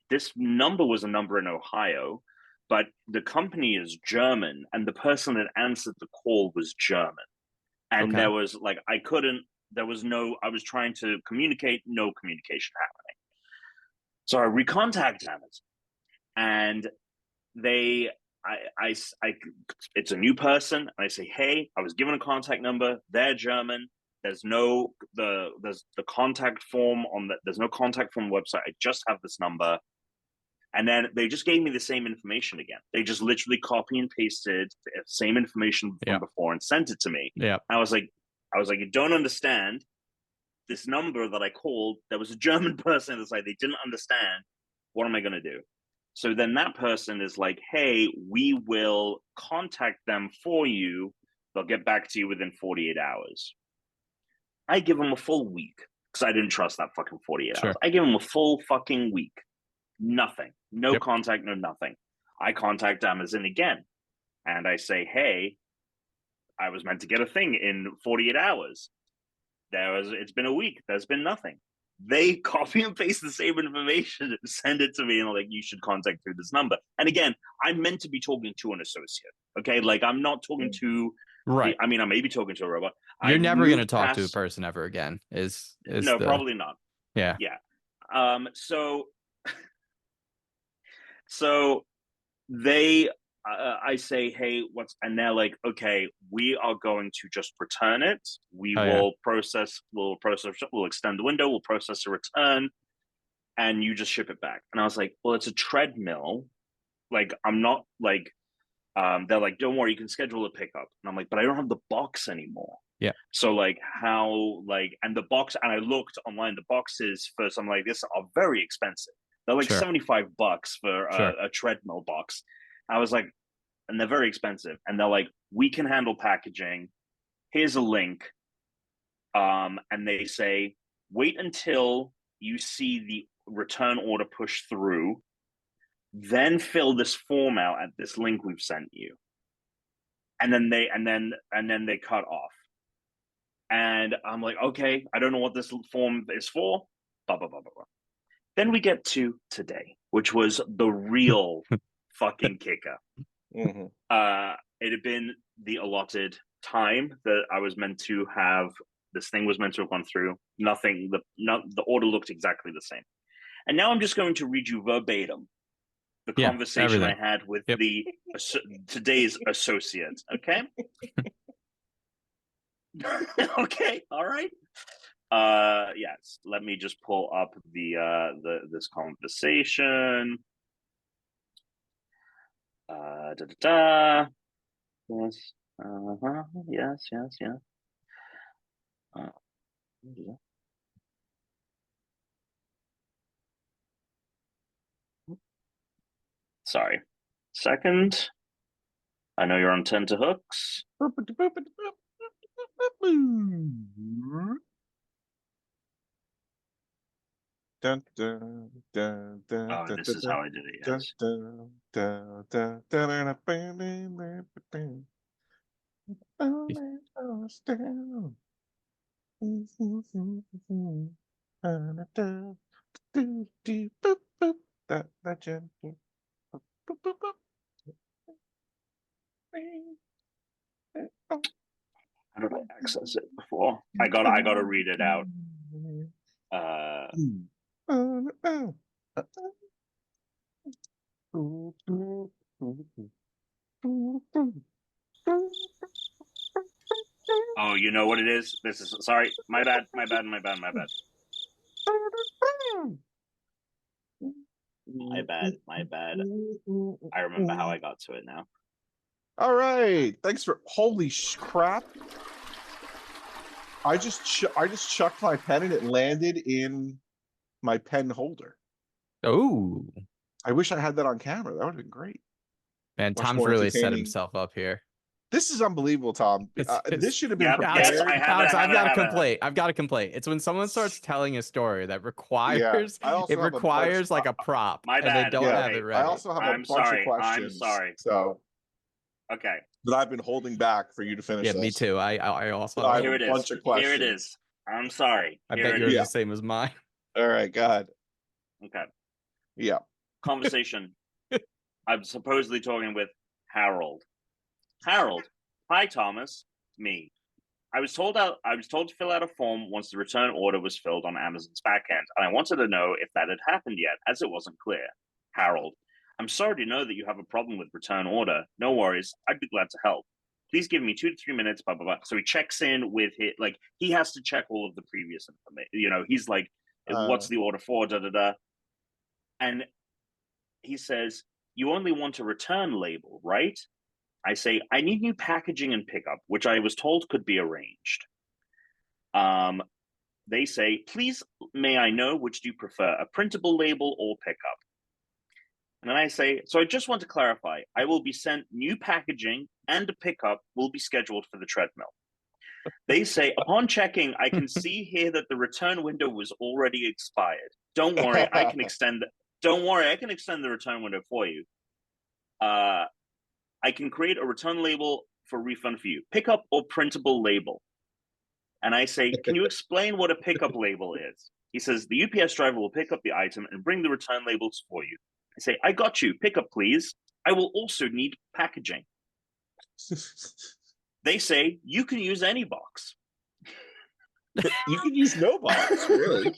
this number was a number in Ohio, but the company is German, and the person that answered the call was German. And there was like, I was trying to communicate, no communication happening. So I recontacted Amazon, and it's a new person, and I say, hey, I was given a contact number. They're German. There's the contact form there's no contact form website. I just have this number. And then they just gave me the same information again. They just literally copy and pasted the same information from before and sent it to me. Yeah. I was like, you don't understand. This number that I called, there was a German person that's like, they didn't understand. What am I going to do? So then that person is like, hey, we will contact them for you. They'll get back to you within 48 hours. I give them a full week because I didn't trust that fucking 48 hours. I give them a full fucking week. Nothing. No contact, no nothing. I contact Amazon again, and I say, hey, I was meant to get a thing in 48 hours. It's been a week. There's been nothing. They copy and paste the same information and send it to me, and like, you should contact through this number. And again, I'm meant to be talking to an associate. Okay, like I'm not talking to. Right. I mean, I may be talking to a robot. You're never going to talk to a person ever again. Probably not. Yeah. Yeah. So they. I say, hey, and they're like, okay, we are going to just return it. We'll extend the window, we'll process a return, and you just ship it back. And I was like, well, it's a treadmill. Like, I'm not like, they're like, don't worry, you can schedule a pickup. And I'm like, but I don't have the box anymore. Yeah. So like and the box, and I looked online, the boxes for something like this are very expensive. They're like $75 for a treadmill box. I was like, and they're very expensive. And they're like, we can handle packaging. Here's a link. And they say, wait until you see the return order push through, then fill this form out at this link we've sent you. And then they cut off. And I'm like, okay, I don't know what this form is for. Blah, blah, blah, blah, blah. Then we get to today, which was the real fucking kicker. Mm-hmm. It had been the allotted time that I was meant to have. This thing was meant to have gone through. Nothing. The order looked exactly the same. And now I'm just going to read you verbatim the conversation I had with today's associate. Okay. Okay. All right. Yes. Let me just pull up this conversation. Da, da, da. Yes. Yes. Yes. Yes. Yeah. Sorry. Second. I know you're on tenterhooks. Dun, dun, dun, dun, Oh, dun, this dun, is how I did it. dun, Yes. dun, dun, dun, dun, dun, dun. Only us down. That gentle. How did I access it before? I gotta read it out. Oh, you know what it is? This is sorry. My bad. My bad. My bad. My bad. My bad. My bad. I remember how I got to it now. All right. Thanks for holy crap. I just chucked my pen and it landed in my pen holder. Oh, I wish I had that on camera. That would have been great. man, Much Tom's more really set entertaining. himself up here. This is unbelievable, Tom. This should have been Yep, prepared. yes, I have Alex, it, I've got a have it. complaint. I've got a complaint. It's when someone starts telling a story that requires I also it have a requires bunch- like a prop, My and they bad. don't Yeah. have it Okay. ready. I also have a I'm bunch sorry. of questions. I'm sorry. So Okay. that I've been holding back for you to finish. Yeah, me this. too. I also I have have Here a it is. bunch of questions. Here it is. I'm sorry. I Here bet it yours is. is the same as mine. All right, go ahead. Okay. Yeah. Conversation. I'm supposedly talking with Harold. Harold. Hi, Thomas. Me. I was told to fill out a form once the return order was filled on Amazon's backend, and I wanted to know if that had happened yet, as it wasn't clear. Harold. I'm sorry to know that you have a problem with return order. No worries. I'd be glad to help. Please give me 2 to 3 minutes, blah, blah, blah. So he checks in with it. Like, he has to check all of the previous information. You know, he's like, what's the order for? Da, da, da. And he says, you only want a return label, right? I say, I need new packaging and pickup, which I was told could be arranged. They say, please, may I know which do you prefer, a printable label or pickup? And then I say, so I just want to clarify, I will be sent new packaging and a pickup will be scheduled for the treadmill. They say, upon checking, I can see here that the return window was already expired. Don't worry, I can extend the return window for you. I can create a return label for refund for you. Pickup or printable label. And I say, can you explain what a pickup label is? He says, the UPS driver will pick up the item and bring the return labels for you. I say, I got you. Pickup, please. I will also need packaging. They say, you can use any box. You can use no box, really.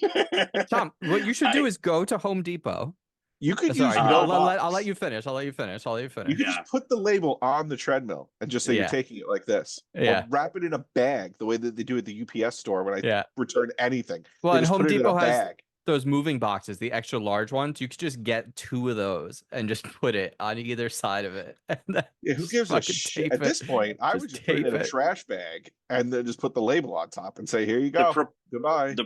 Tom, what you should do is go to Home Depot. You could Sorry, use no box. I'll let you finish. I'll let you finish. You could just put the label on the treadmill and just say you're taking it like this. Yeah. Or wrap it in a bag the way that they do at the UPS store when I return anything. Well, they and just Home put it Depot in a has bag. those moving boxes, the extra large ones. You could just get 2 of those and just put it on either side of it. And then Who gives a shit? At this point, I would just put it in a trash bag and then just put the label on top and say, here you go. Goodbye. The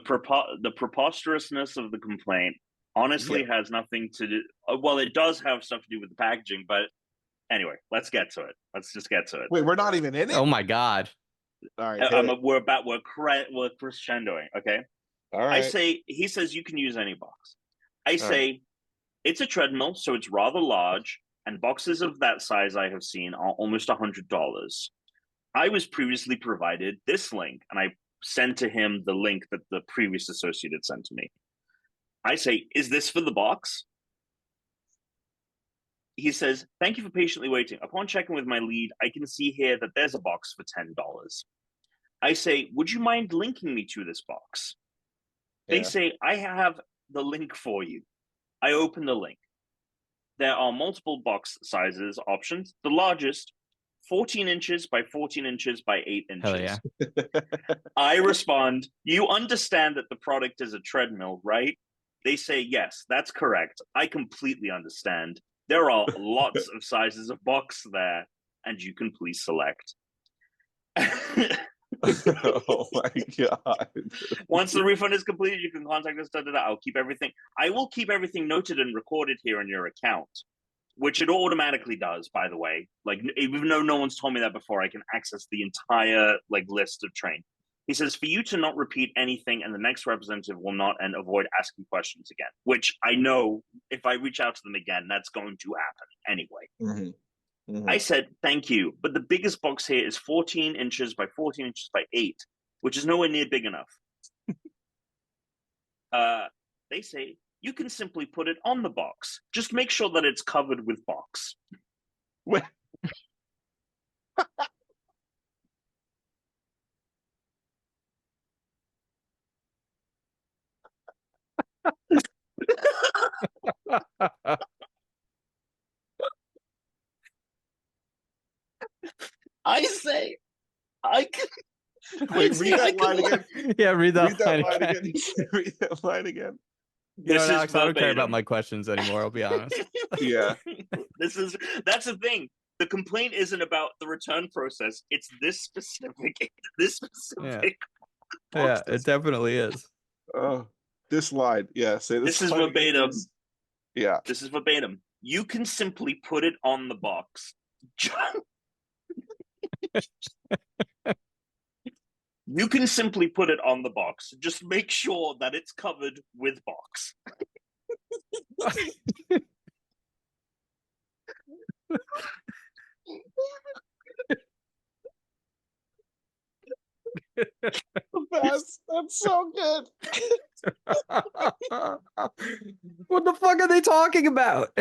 preposterousness of the complaint honestly has nothing to do. Well, it does have stuff to do with the packaging, but anyway, let's get to it. Let's just get to it. Wait, we're not even in it? Oh my God. All right. We're crescendoing. Okay. All right. He says you can use any box. I say it's a treadmill, so it's rather large, and boxes of that size I have seen are almost $100. I was previously provided this link, and I sent to him the link that the previous associate had sent to me. I say, is this for the box? He says, thank you for patiently waiting. Upon checking with my lead, I can see here that there's a box for $10. I say, would you mind linking me to this box? They say, I have the link for you. I open the link. There are multiple box sizes options. The largest, 14 inches by 14 inches by 8 inches. Hell yeah. I respond, you understand that the product is a treadmill, right? They say, yes, that's correct. I completely understand. There are lots of sizes of box there, and you can please select. Oh my god. Once the refund is completed, you can contact us. I'll keep everything. I will keep everything noted and recorded here in your account, which it automatically does, by the way. Like, even though no one's told me that before, I can access the entire list of train. He says, for you to not repeat anything, and the next representative will not, and avoid asking questions again, which I know if I reach out to them again, that's going to happen anyway. I said, thank you, but the biggest box here is 14 inches by 14 inches by 8, which is nowhere near big enough. They say, you can simply put it on the box. Just make sure that it's covered with box. I say, I can. Wait, read that line again. Yeah, read that line line again. Read that line again. You know, Alex, I don't care about my questions anymore, I'll be honest. Yeah. That's the thing. The complaint isn't about the return process. It's this specific. Yeah, it definitely is. Oh, this line. Yeah, say this. This is verbatim. Yeah. This is verbatim. You can simply put it on the box. You can simply put it on the box. Just make sure that it's covered with box. That's so good. What the fuck are they talking about?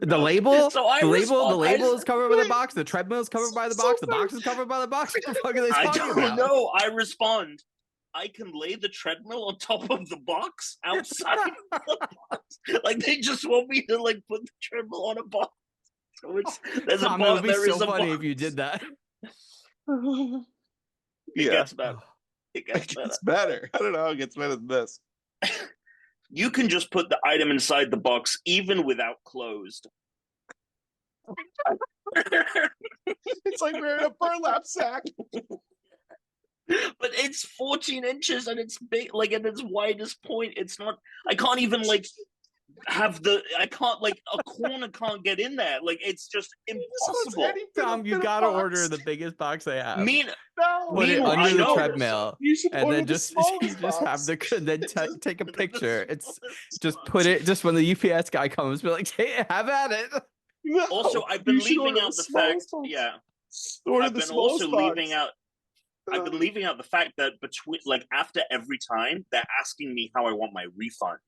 The label? The label is covered by the box. The treadmill is covered by the box. The box is covered by the box. What the fuck are they talking about? I don't know. I respond. I can lay the treadmill on top of the box outside of the box. Like, they just want me to put the treadmill on a box. So there's Tom, a box. it would be so funny if you did that. It gets better. It gets better. I don't know how it gets better than this. You can just put the item inside the box, even without closed. It's like we're in a burlap sack. But it's 14 inches and it's big, at its widest point. It's not. I can't even have I can't a corner can't get in there. It's just impossible. Tom, you gotta order the biggest box they have. Put it I under the know. treadmill, and then just have take a picture. It's just put it when the UPS guy comes, be like, hey, have at it. No, also, I've been leaving out the fact. Yeah, I've been also leaving out. I've been leaving out the fact that between after every time they're asking me how I want my refund.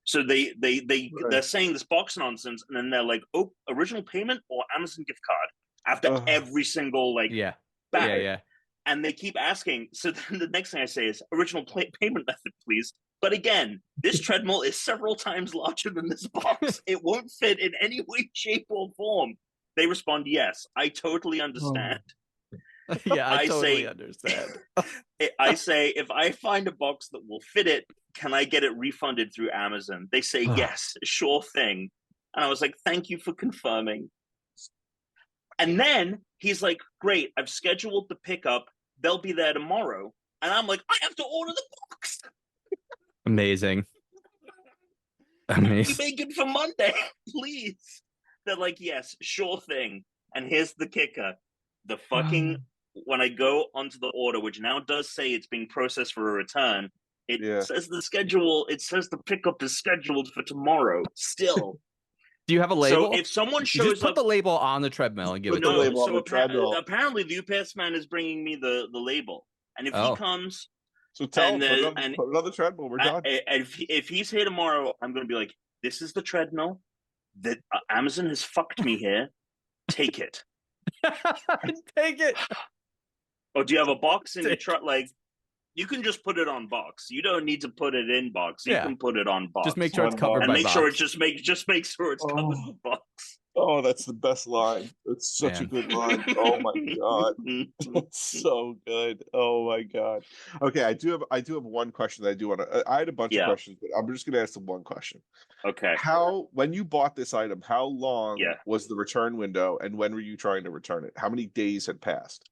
So they're saying this box nonsense, and then they're like, "Oh, original payment or Amazon gift card?" After every single bag. Yeah. And they keep asking. So then the next thing I say is original payment method, please. But again, this treadmill is several times larger than this box. It won't fit in any way, shape, or form. They respond, "Yes, I totally understand." Yeah, I totally understand. I say, if I find a box that will fit it, can I get it refunded through Amazon? They say, yes, sure thing. And I was like, thank you for confirming. And then he's like, great, I've scheduled the pickup. They'll be there tomorrow. And I'm like, I have to order the box. Amazing. Can we make it for Monday, please? They're like, yes, sure thing. And here's the kicker. The fucking, when I go onto the order, which now does say it's being processed for a return, it says the pickup is scheduled for tomorrow still. Do you have a label? So if someone shows just put the label on the treadmill and give it the to label them. on the treadmill. Apparently the UPS man is bringing me the label. And if he comes... So tell him, put it on the treadmill, we're done. And if he's here tomorrow, I'm going to be like, this is the treadmill that Amazon has fucked me here. Take it. Take it. Or do you have a box in your truck? You can just put it on box. You don't need to put it in box. You can put it on box. Just make sure it's covered by box. Just make sure it's covered with box. Oh, that's the best line. That's such a good line. Oh my god, that's so good. Oh my god. Okay, I do have one question that I do want to. I had a bunch of questions, but I'm just going to ask the one question. Okay. When you bought this item, how long was the return window, and when were you trying to return it? How many days had passed?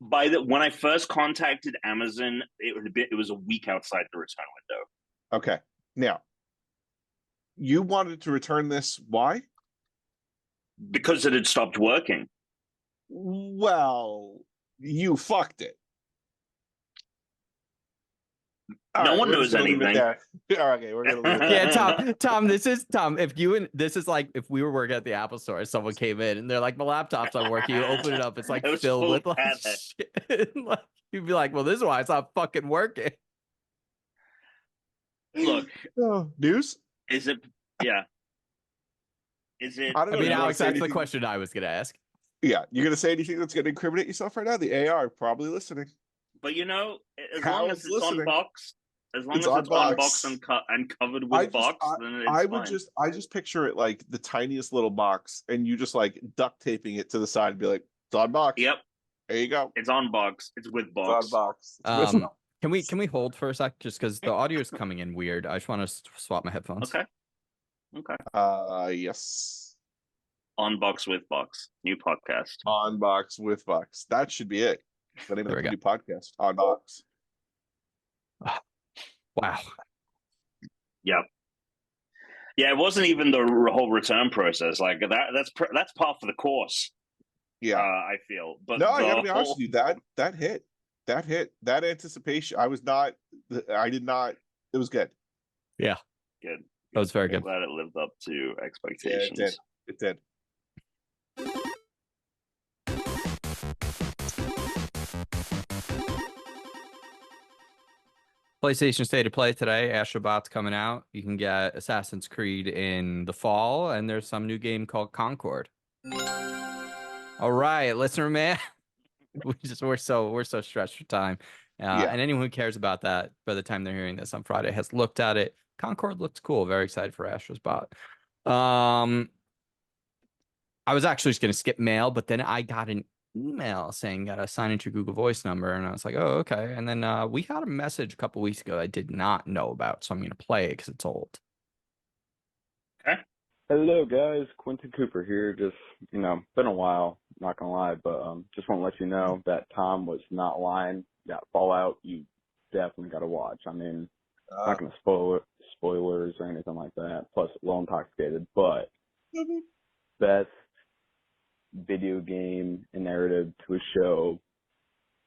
When I first contacted Amazon, it was a week outside the return window. Okay. Now, you wanted to return this. Why? Because it had stopped working. Well, you fucked it. No one knows anything. Okay, we're gonna leave it there. Yeah, Tom. This is Tom. This is like if we were working at the Apple Store, someone came in and they're like, "My laptop's not working." You open it up, it's like filled with like shit. Like, you'd be like, "Well, this is why it's not fucking working." Look, news? Is it? Yeah. Is it? I don't know. I mean, Alex, that's the question I was gonna ask. Yeah, you're gonna say anything that's gonna incriminate yourself right now? The AI are probably listening. But as long as it's unboxed, as long as it's unboxed and covered with box, then it's fine. I just picture it like the tiniest little box, and you just like duct taping it to the side and be like, "It's unboxed." Yep. There you go. It's unboxed. It's with box. It's unboxed. Can we hold for a sec, just because the audio is coming in weird? I just want to swap my headphones. Okay. Yes. Unbox with box. New podcast. Unbox with box. That should be it. The name of the new podcast. Unbox. Wow. Yep. Yeah, it wasn't even the whole return process. Like that's part for the course. Yeah, I feel. But no, I gotta be honest with you. That hit. That anticipation. I did not. It was good. Yeah. Good. That was very good. I'm glad it lived up to expectations. Yeah, it did. PlayStation State of Play today. Astrobot's coming out. You can get Assassin's Creed in the fall, and there's some new game called Concord. All right, listener man. We're so stretched for time. And anyone who cares about that by the time they're hearing this on Friday has looked at it. Concord looks cool. Very excited for Astrobot. I was actually just gonna skip mail, but then I got an email saying gotta sign into your Google Voice number, and I was like, oh, okay. And then we got a message a couple weeks ago I did not know about, so I'm gonna play it because it's old. Okay. Hello guys, Quentin Cooper here. Just been a while, not gonna lie, but just want to let you know that Tom was not lying. Yeah, Fallout, you definitely gotta watch. I mean, I'm not gonna spoilers or anything like that. Plus, a little intoxicated, but best video game and narrative to a show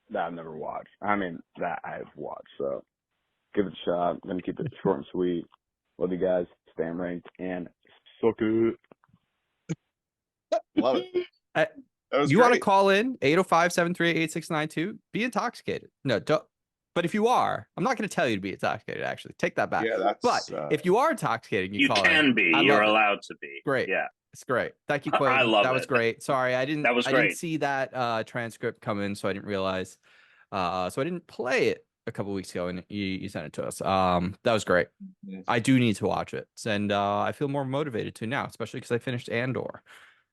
that I've never watched. I mean, that I've watched. So give it a shot. I'm gonna keep it short and sweet. Love you guys. Stay Unranked and suck it. Love it. You want to call in 805-738-8692? Be intoxicated. No, don't. But if you are, I'm not going to tell you to be intoxicated. Actually, take that back. Yeah, but if you are intoxicated, you call can in, be. You're allowed to be. Great. Yeah. It's great. Thank you, Quinn. I love that was great. Sorry, I didn't. That was great. I didn't see that transcript come in, so I didn't realize. So I didn't play it a couple weeks ago, and you sent it to us. That was great. I do need to watch it, and I feel more motivated to now, especially because I finished Andor.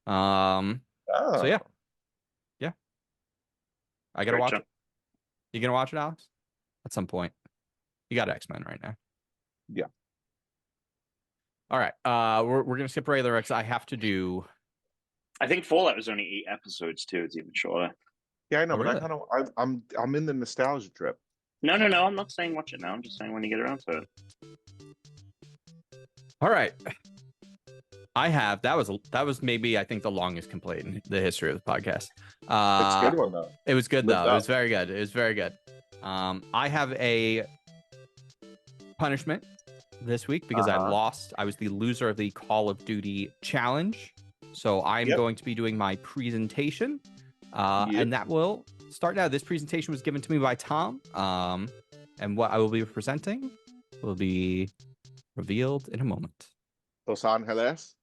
So yeah. I gotta watch it. You gonna watch it, Alex? At some point. You got X-Men right now. Yeah. All right. We're gonna skip regular X. I have to do. I think Fallout was only 8 episodes too. It's even shorter. Yeah, I know, but really? I'm in the nostalgia trip. No. I'm not saying watch it now. I'm just saying when you get around to it. All right. I have that was maybe I think the longest complaint in the history of the podcast. It's a good one though. It was good though. It was very good. It was very good. I have a punishment this week because I lost. I was the loser of the Call of Duty challenge. So I'm going to be doing my presentation. And that will start now. This presentation was given to me by Tom. And what I will be presenting will be revealed in a moment. Los Angeles.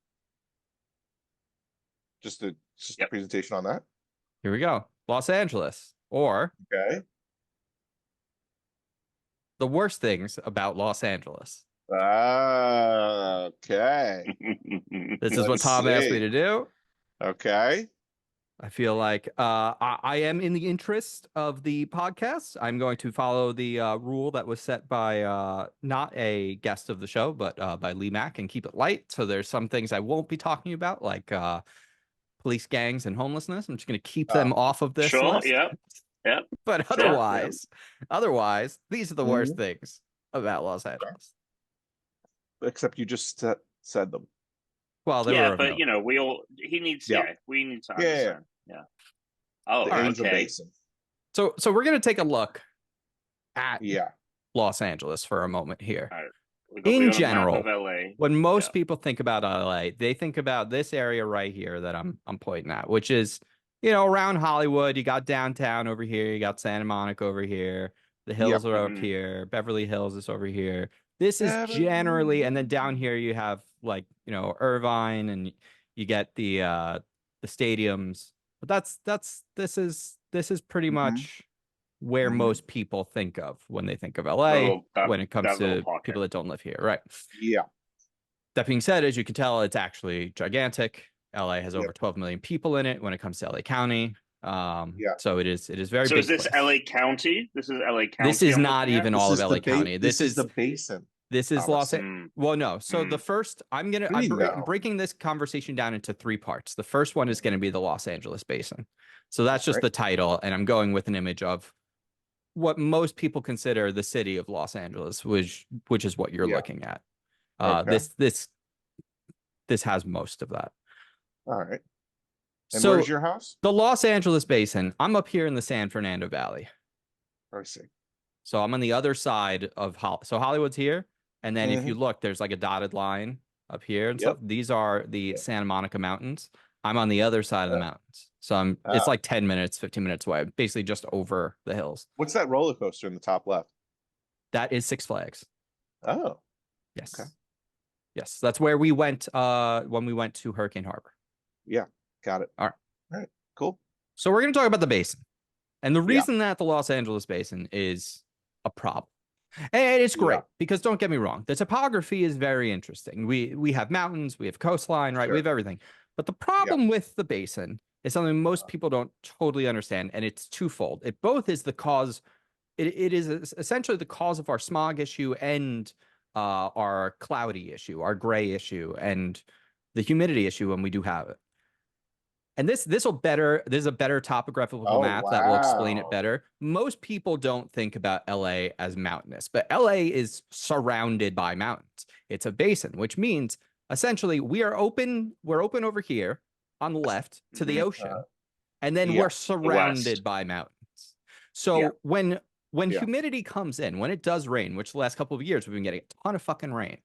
Just a presentation on that. Here we go. Los Angeles, or the worst things about Los Angeles. Okay. This is what Let's Tom asked me see. to do. Okay. I feel like I am in the interest of the podcast. I'm going to follow the rule that was set by not a guest of the show, but by Lee Mack, and keep it light. So there's some things I won't be talking about, like police gangs and homelessness. I'm just going to keep them off of this Sure. list. Yep. Yep. But Sure, otherwise, these are the worst Mhm. things about Los Angeles. Except you just said them. Well, they Yeah, were of but note. you know, we need to Yeah. understand. Yeah. Oh, The Angel okay. Basin. So we're going to take a look at Yeah. Los Angeles for a moment here. All right. We In got a map general, of LA. when most people think about LA, they think about this area right here that I'm pointing at, which is, around Hollywood. You got downtown over here, you got Santa Monica over here, the hills are up here, Beverly Hills is over here. This is generally, and then down here you have like, Irvine, and you get the stadiums. But this is pretty much where most people think of when they think of LA when it comes to people that don't live here, right? Yeah. That being said, as you can tell, it's actually gigantic. LA has over 12 million people in it when it comes to LA County. So it is very big. So is this LA County? This is LA County. This is not even all of LA County. This is the basin. This is Los Angeles. Well, no. So the first, I'm breaking this conversation down into 3 parts. The first one is going to be the Los Angeles Basin. So that's just the title, and I'm going with an image of what most people consider the city of Los Angeles, which is what you're looking at. This has most of that. All right. And So where's your house? the Los Angeles Basin, I'm up here in the San Fernando Valley. I see. So I'm on the other side of so Hollywood's here. And then if you look, there's like a dotted line up here and stuff. These are the Santa Monica Mountains. I'm on the other side of the mountains. So it's like 10 minutes, 15 minutes away, basically just over the hills. What's that roller coaster in the top left? That is Six Flags. Oh. Yes. Okay. Yes. That's where we went when we went to Hurricane Harbor. Yeah. Got it. All right. All right. Cool. So we're going to talk about the basin. And the reason that the Los Angeles Basin is a problem. And it's great because don't get me wrong, the topography is very interesting. We have mountains, we have coastline, right? We have everything. But the problem with the basin is something most people don't totally understand, and it's twofold. It both is the cause, it is essentially the cause of our smog issue and our cloudy issue, our gray issue, and the humidity issue when we do have it. And this is a better topographical map that will explain it better. Most people don't think about LA as mountainous, but LA is surrounded by mountains. It's a basin, which means essentially we're open over here on the left to the ocean, and then we're surrounded by mountains. So when humidity comes in, when it does rain, which the last couple of years we've been getting a ton of fucking rain,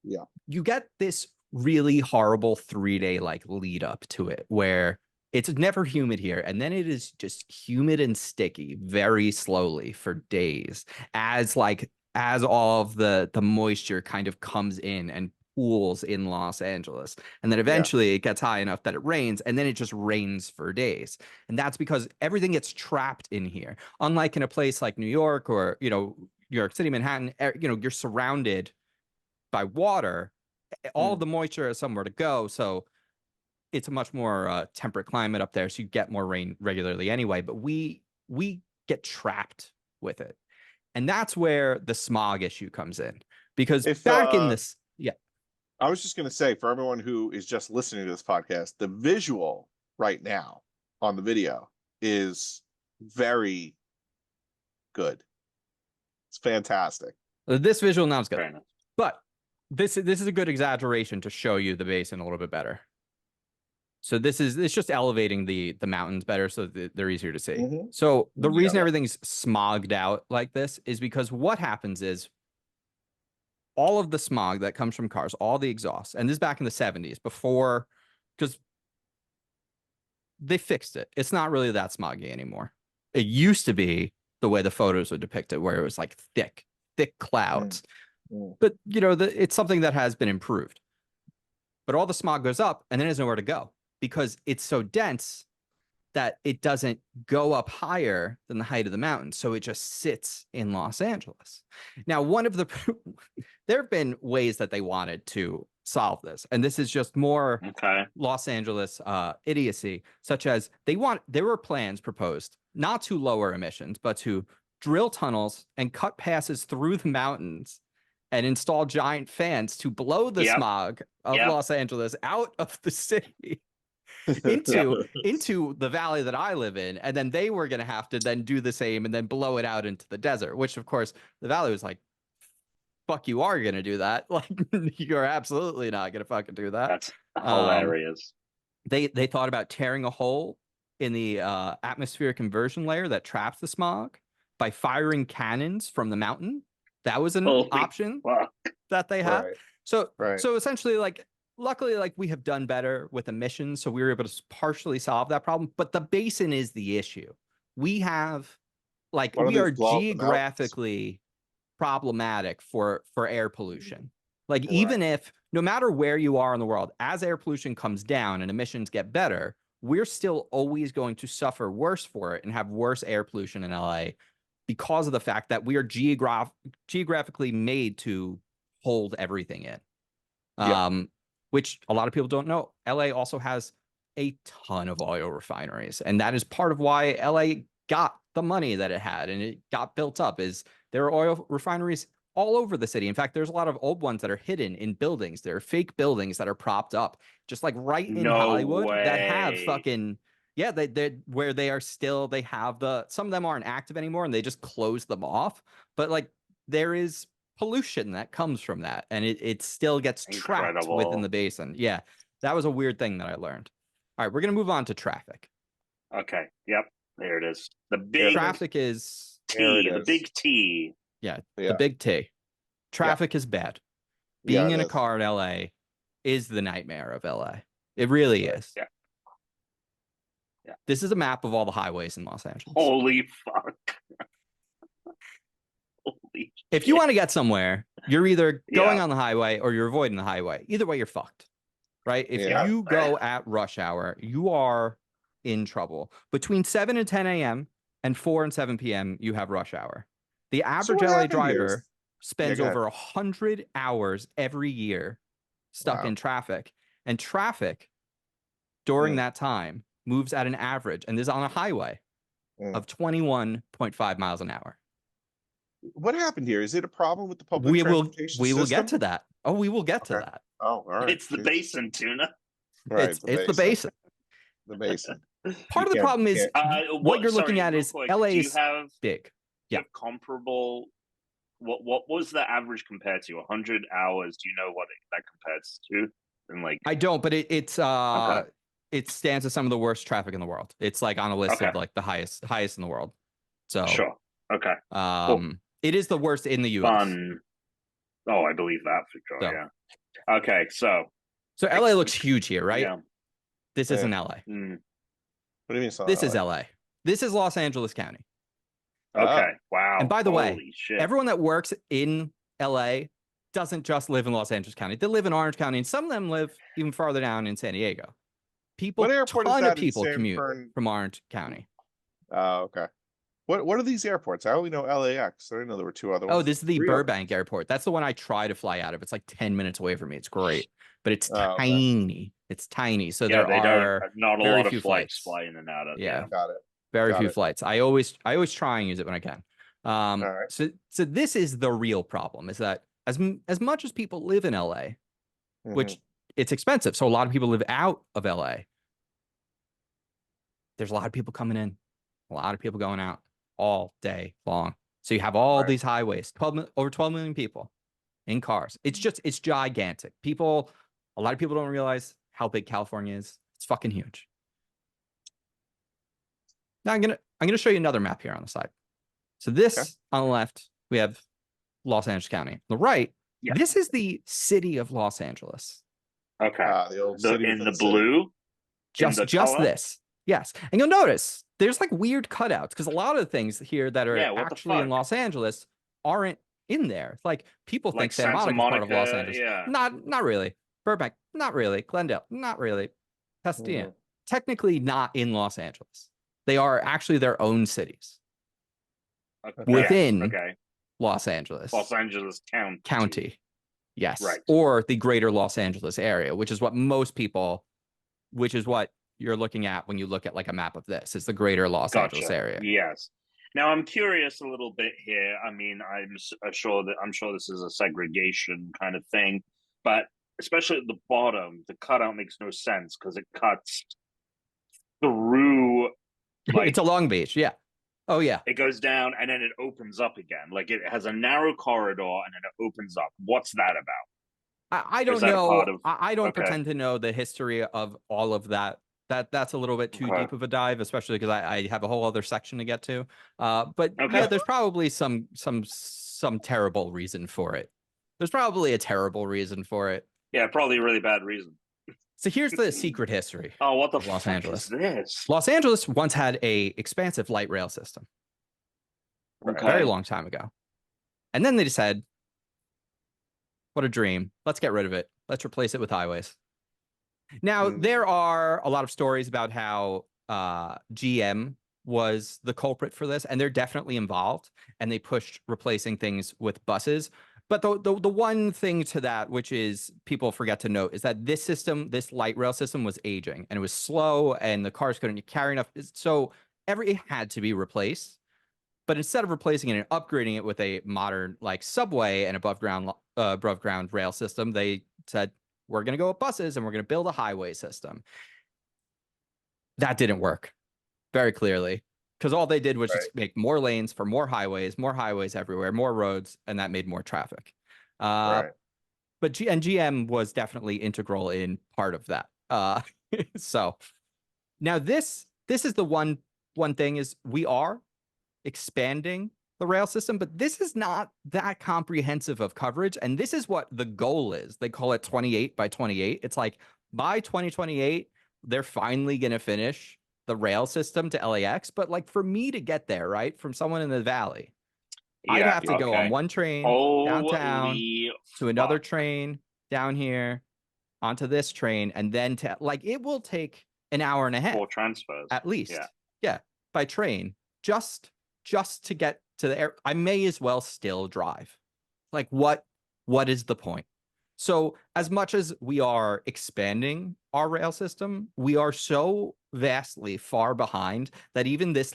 you get this really horrible 3-day like lead up to it where it's never humid here, and then it is just humid and sticky very slowly for days as all of the moisture kind of comes in and pools in Los Angeles, and then eventually it gets high enough that it rains, and then it just rains for days. And that's because everything gets trapped in here, unlike in a place like New York or New York City, Manhattan. You're surrounded by water. All of the moisture has somewhere to go, so it's a much more temperate climate up there, so you get more rain regularly anyway. But we get trapped with it, and that's where the smog issue comes in. Because back in this, I was just going to say, for everyone who is just listening to this podcast, the visual right now on the video is very good. It's fantastic. This visual now is good, but this is a good exaggeration to show you the basin a little bit better. So it's just elevating the mountains better so that they're easier to see. So the reason everything's smogged out like this is because what happens is all of the smog that comes from cars, all the exhaust, and this is back in the 70s before, because they fixed it. It's not really that smoggy anymore. It used to be the way the photos would depict it, where it was like thick clouds. But it's something that has been improved. But all the smog goes up, and then there's nowhere to go because it's so dense that it doesn't go up higher than the height of the mountain. So it just sits in Los Angeles. Now, there have been ways that they wanted to solve this. And this is just more Los Angeles idiocy, such as there were plans proposed not to lower emissions, but to drill tunnels and cut passes through the mountains and install giant fans to blow the smog of Los Angeles out of the city. into the valley that I live in, and then they were going to have to then do the same and then blow it out into the desert, which of course the valley was like, fuck, you are going to do that. Like, you're absolutely not going to fucking do that. That's hilarious. They thought about tearing a hole in the atmospheric conversion layer that traps the smog by firing cannons from the mountain. That was an option that they had. So essentially, like, luckily, like, we have done better with emissions, so we were able to partially solve that problem. But the basin is the issue. We have, like, we are geographically problematic for air pollution. Like, even if, no matter where you are in the world, as air pollution comes down and emissions get better, we're still always going to suffer worse for it and have worse air pollution in LA because of the fact that we are geographically made to hold everything in. Which a lot of people don't know. LA also has a ton of oil refineries. And that is part of why LA got the money that it had and it got built up. Is there are oil refineries all over the city. In fact, there's a lot of old ones that are hidden in buildings. There are fake buildings that are propped up, just like right in Hollywood that have fucking, they where they are still, they have some of them aren't active anymore and they just close them off. But like, there is pollution that comes from that, and it still gets trapped within the basin. Yeah, that was a weird thing that I learned. All right, we're gonna move on to traffic. Okay. Yep. There it is. The big traffic is T. The big T. Yeah, the big T. Traffic is bad. Being in a car in LA is the nightmare of LA. It really is. Yeah. This is a map of all the highways in Los Angeles. Holy fuck. If you want to get somewhere, you're either going on the highway or you're avoiding the highway. Either way, you're fucked, right? If you go at rush hour, you are in trouble. Between 7 and 10 a.m. and 4 and 7 p.m., you have rush hour. The average LA driver spends over 100 hours every year stuck in traffic. And traffic during that time moves at an average, and this is on a highway, of 21.5 miles an hour. What happened here? Is it a problem with the public transportation system? We will get to that. Oh, we will get to that. Oh, all right. It's the basin, Tuna. Right, it's the basin. The basin. Part of the problem is what you're looking at is LA is big. Yeah. Comparable. What was the average compared to? 100 hours. Do you know what that compares to? And like, I don't, but it stands as some of the worst traffic in the world. It's like on a list of like the highest in the world. So sure. Okay. Cool. It is the worst in the US. Oh, I believe that for sure. Yeah. Okay, so LA looks huge here, right? Yeah. This isn't LA. What do you mean? This is LA. This is Los Angeles County. Okay. Wow. And by the way, everyone that works in LA doesn't just live in Los Angeles County. They live in Orange County, and some of them live even farther down in San Diego. A ton of people commute from Orange County. Oh, okay. What are these airports? I only know LAX. I didn't know there were two other ones. Oh, this is the Burbank Airport. That's the one I try to fly out of. It's like 10 minutes away from me. It's great, but it's tiny. Okay. It's tiny. So there are not a lot of flights fly in and out of. Yeah, got it. Very few flights. I always try and use it when I can. All right. So this is the real problem: is that as much as people live in LA, which it's expensive, so a lot of people live out of LA. There's a lot of people coming in, a lot of people going out all day long. So you have all these highways, over 12 million people in cars. It's gigantic. A lot of people don't realize how big California is. It's fucking huge. Now I'm gonna show you another map here on the side. So this on the left, we have Los Angeles County. On the right, this is the city of Los Angeles. Okay. The old city in the blue? Just this. Yes. And you'll notice there's like weird cutouts because a lot of the things here that are actually in Los Angeles aren't in there. Like people think Santa Monica is part of Los Angeles. Yeah. Not really. Burbank, not really. Glendale, not really. Pasadena, technically not in Los Angeles. They are actually their own cities within Los Angeles. Los Angeles County. Yes. Right. Or the greater Los Angeles area, which is what most people, which is what you're looking at when you look at like a map of this, is the greater Los Angeles area. Yes. Now I'm curious a little bit here. I mean, I'm sure this is a segregation kind of thing, but especially at the bottom, the cutout makes no sense because it cuts through. Like, it's a Long Beach, yeah. Oh yeah. It goes down and then it opens up again. Like it has a narrow corridor and then it opens up. What's that about? I don't know. I don't pretend to know the history of all of that. That's a little bit too deep of a dive, especially because I have a whole other section to get to. But yeah, there's probably some terrible reason for it. There's probably a terrible reason for it. Yeah, probably a really bad reason. So here's the secret history. Oh, what the Los fuck Angeles. is this? Los Angeles once had a expansive light rail system. A very long time ago. And then they decided, what a dream. Let's get rid of it. Let's replace it with highways. Now, there are a lot of stories about how GM was the culprit for this, and they're definitely involved, and they pushed replacing things with buses. But the one thing to that, which is people forget to note, is that this system, this light rail system, was aging, and it was slow, and the cars couldn't carry enough. So it had to be replaced. But instead of replacing it and upgrading it with a modern like subway and above ground rail system, they said, we're going to go with buses and we're going to build a highway system. That didn't work very clearly, because all they did was just make more lanes for more highways everywhere, more roads, and that made more traffic. But GM was definitely integral in part of that. So now this is the one thing is we are expanding the rail system, but this is not that comprehensive of coverage. And this is what the goal is. They call it 28 by 28. It's like by 2028, they're finally going to finish the rail system to LAX. But like for me to get there, right, from someone in the valley, I'd have to go on one train downtown to another train down here onto this train. And then to like, it will take an hour and a half. 4 transfers. At least. Yeah. By train, just to get to the air. I may as well still drive. Like what is the point? So as much as we are expanding our rail system, we are so vastly far behind that even this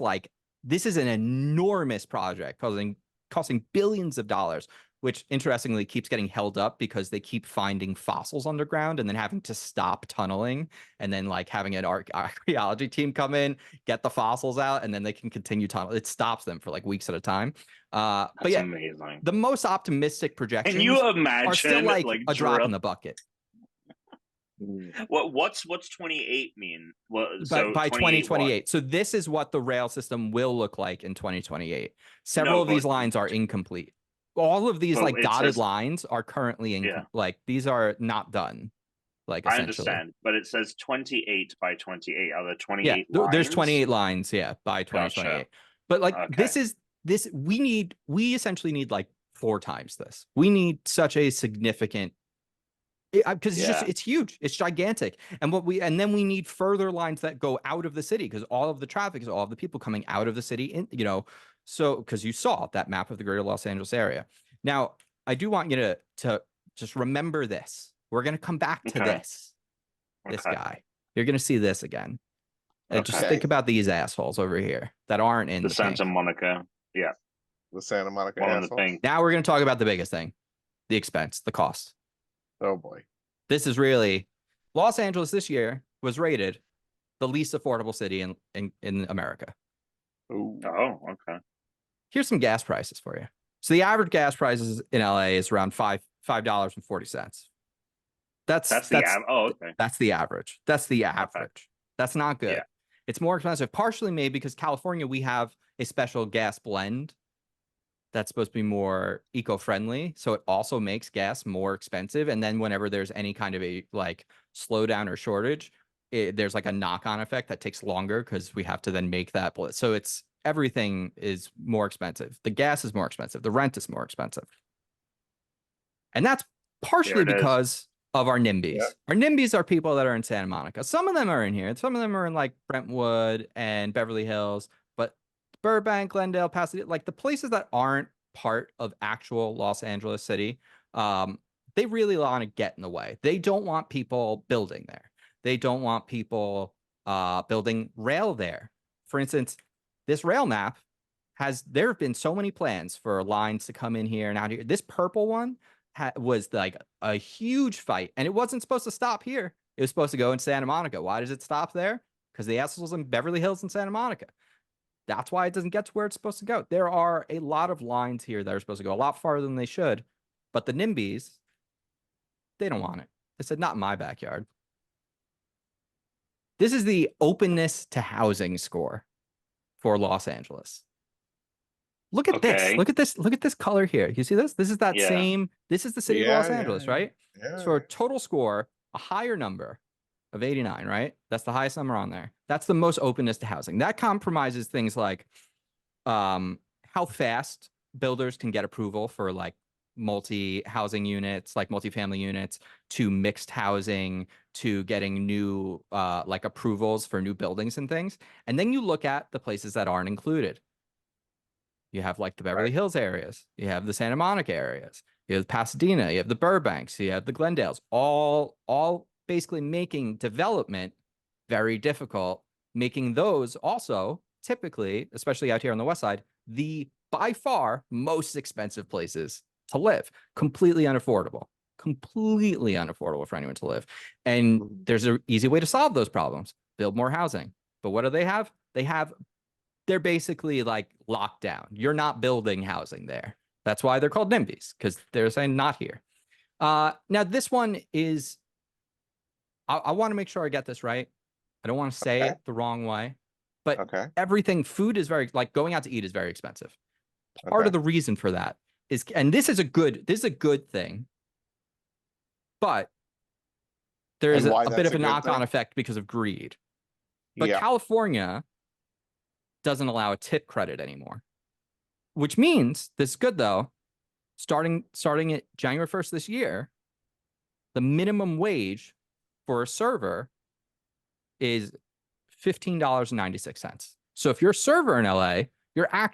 is an enormous project costing billions of dollars, which interestingly keeps getting held up because they keep finding fossils underground and then having to stop tunneling and then like having an archaeology team come in, get the fossils out, and then they can continue tunneling. It stops them for like weeks at a time. But yeah, amazing. The most optimistic projections Can you imagine are still like a drop in the bucket. What's 28 mean? So by 2028. So this is what the rail system will look like in 2028. Several of these lines are incomplete. All of these like dotted lines are currently like these are not done. Like I understand, but it says 28 by 28. Are there 28 lines? There's 28 lines, by 2028. Gotcha. But like we essentially need like 4 times this. We need such a significant because it's huge, it's gigantic, and then we need further lines that go out of the city because all of the traffic is all of the people coming out of the city so because you saw that map of the greater Los Angeles area. Now I do want you to just remember this. We're going to come back to this guy. You're going to see this again. And just think about these assholes over here that aren't in the Santa Monica. Yeah, the Santa Monica assholes. Now we're going to talk about the biggest thing, the expense, the cost. Oh boy. This is really Los Angeles this year was rated the least affordable city in America. Ooh. Oh, okay. Here's some gas prices for you. So the average gas prices in LA is around $5.40. That's the average. That's the average. Okay. That's not good. Yeah. It's more expensive, partially maybe because California, we have a special gas blend that's supposed to be more eco-friendly. So it also makes gas more expensive. And then whenever there's any kind of a like slowdown or shortage, there's like a knock-on effect that takes longer because we have to then make that. So everything is more expensive. The gas is more expensive. The rent is more expensive. And that's partially because of our NIMBYs. Yeah. Our NIMBYs are people that are in Santa Monica. Some of them are in here, and some of them are in like Brentwood and Beverly Hills, but Burbank, Glendale, Pasadena, like the places that aren't part of actual Los Angeles City, they really want to get in the way. They don't want people building there. They don't want people building rail there. For instance, this rail map there have been so many plans for lines to come in here and out here. This purple one was like a huge fight, and it wasn't supposed to stop here. It was supposed to go in Santa Monica. Why does it stop there? Because the assholes in Beverly Hills and Santa Monica. That's why it doesn't get to where it's supposed to go. There are a lot of lines here that are supposed to go a lot farther than they should, but the NIMBYs, they don't want it. They said, not in my backyard. This is the openness to housing score for Los Angeles. Look at this. Look at this. Look at this color here. You see this? This is that same. This is the city of Los Angeles, right? Yeah. So our total score, a higher number of 89, right? That's the highest number on there. That's the most openness to housing. That compromises things like how fast builders can get approval for like multi-housing units, like multifamily units, to mixed housing, to getting new like approvals for new buildings and things. And then you look at the places that aren't included. You have like the Beverly Hills areas, you have the Santa Monica areas, you have Pasadena, you have the Burbanks, you have the Glendales, all basically making development very difficult, making those also typically, especially out here on the west side, the by far most expensive places to live. Completely unaffordable for anyone to live. And there's an easy way to solve those problems: build more housing. But what do they have? They're basically like locked down. You're not building housing there. That's why they're called NIMBYs, because they're saying not here. Now this one is, I want to make sure I get this right. I don't want to say it the wrong way, but everything, food is very, like going out to eat is very expensive. Part of the reason for that is, and this is a good thing, but there is a bit of a knock-on effect because of greed. But California doesn't allow a tip credit anymore, which means this is good though. Starting at January 1st this year, the minimum wage for a server is $15.96. So if you're a server in LA, you're not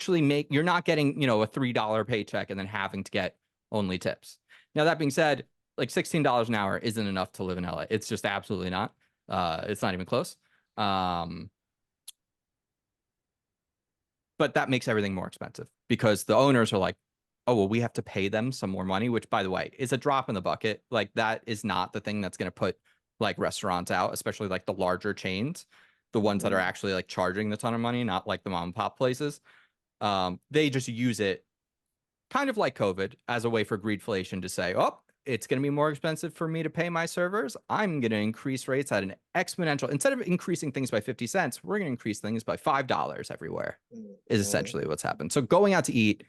getting, a $3 paycheck and then having to get only tips. Now that being said, like $16 an hour isn't enough to live in LA. It's just absolutely not. It's not even close. But that makes everything more expensive because the owners are like, oh, well, we have to pay them some more money, which, by the way, is a drop in the bucket. Like, that is not the thing that's going to put like restaurants out, especially like the larger chains, the ones that are actually like charging a ton of money, not like the mom and pop places. They just use it kind of like COVID as a way for greedflation to say, oh, it's going to be more expensive for me to pay my servers. I'm going to increase rates at an exponential. Instead of increasing things by 50 cents, we're going to increase things by $5 everywhere, is essentially what's happened. So going out to eat,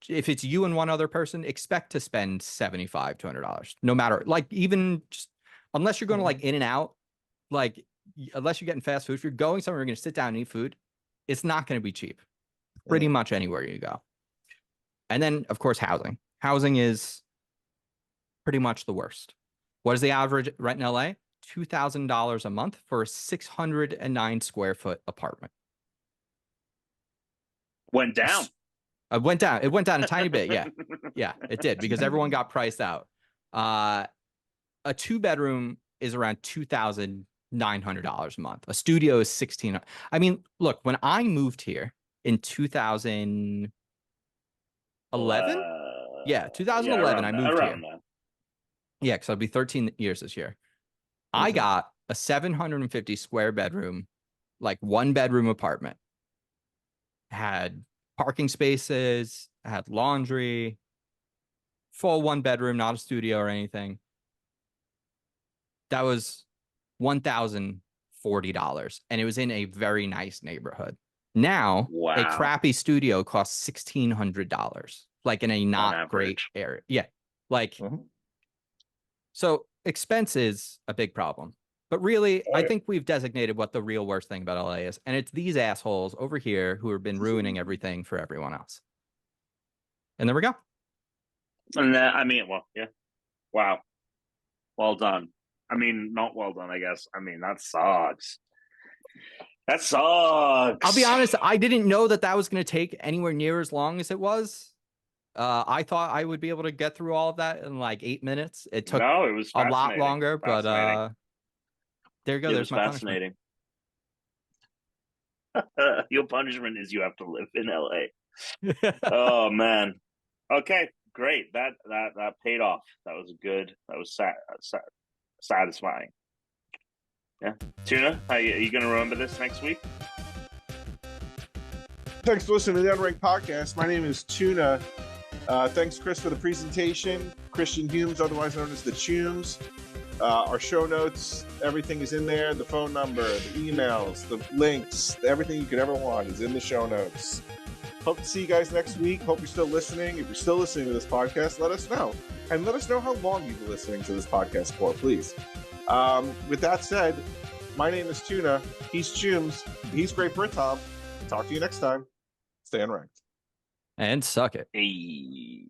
if it's you and one other person, expect to spend $75 to $100, no matter, like, even just, unless you're going to like In-N-Out, like, unless you're getting fast food, if you're going somewhere, you're going to sit down and eat food, it's not going to be cheap pretty much anywhere you go. And then, of course, housing. Housing is pretty much the worst. What is the average rent in LA? $2,000 a month for a 609 square foot apartment. Went down. It went down. It went down a tiny bit. Yeah. Yeah, it did, because everyone got priced out. A 2-bedroom is around $2,900 a month. A studio is $1,600. I mean, look, when I moved here in 2011, yeah, 2011, I moved here. Yeah, because I'll be 13 years this year. I got a 750 square bedroom, like 1-bedroom apartment. Had parking spaces, had laundry, full 1-bedroom, not a studio or anything. That was $1,040, and it was in a very nice neighborhood. Now, a crappy studio costs $1,600, like in a not great area. Yeah, like, so expense is a big problem. But really, I think we've designated what the real worst thing about LA is, and it's these assholes over here who have been ruining everything for everyone else. And there we go. And that, I mean, well, yeah. Wow. Well done. I mean, not well done, I guess. I mean, that sucks. That sucks. I'll be honest, I didn't know that was going to take anywhere near as long as it was. I thought I would be able to get through all of that in like 8 minutes. It took it was a lot longer, but there you go. There's my fascinating. Your punishment is you have to live in LA. Oh man. Okay, great. That paid off. That was good. That was satisfying. Yeah, Tuna, are you going to remember this next week? Thanks for listening to the Unranked Podcast. My name is Tuna. Thanks, Chris, for the presentation. Christian Humes, otherwise known as the Chooms. Our show notes, everything is in there. The phone number, the emails, the links, everything you could ever want is in the show notes. Hope to see you guys next week. Hope you're still listening. If you're still listening to this podcast, let us know. And let us know how long you've been listening to this podcast for, please. With that said, my name is Tuna. He's Chooms. He's Great Britom. Talk to you next time. Stay unranked. And suck it. Hey.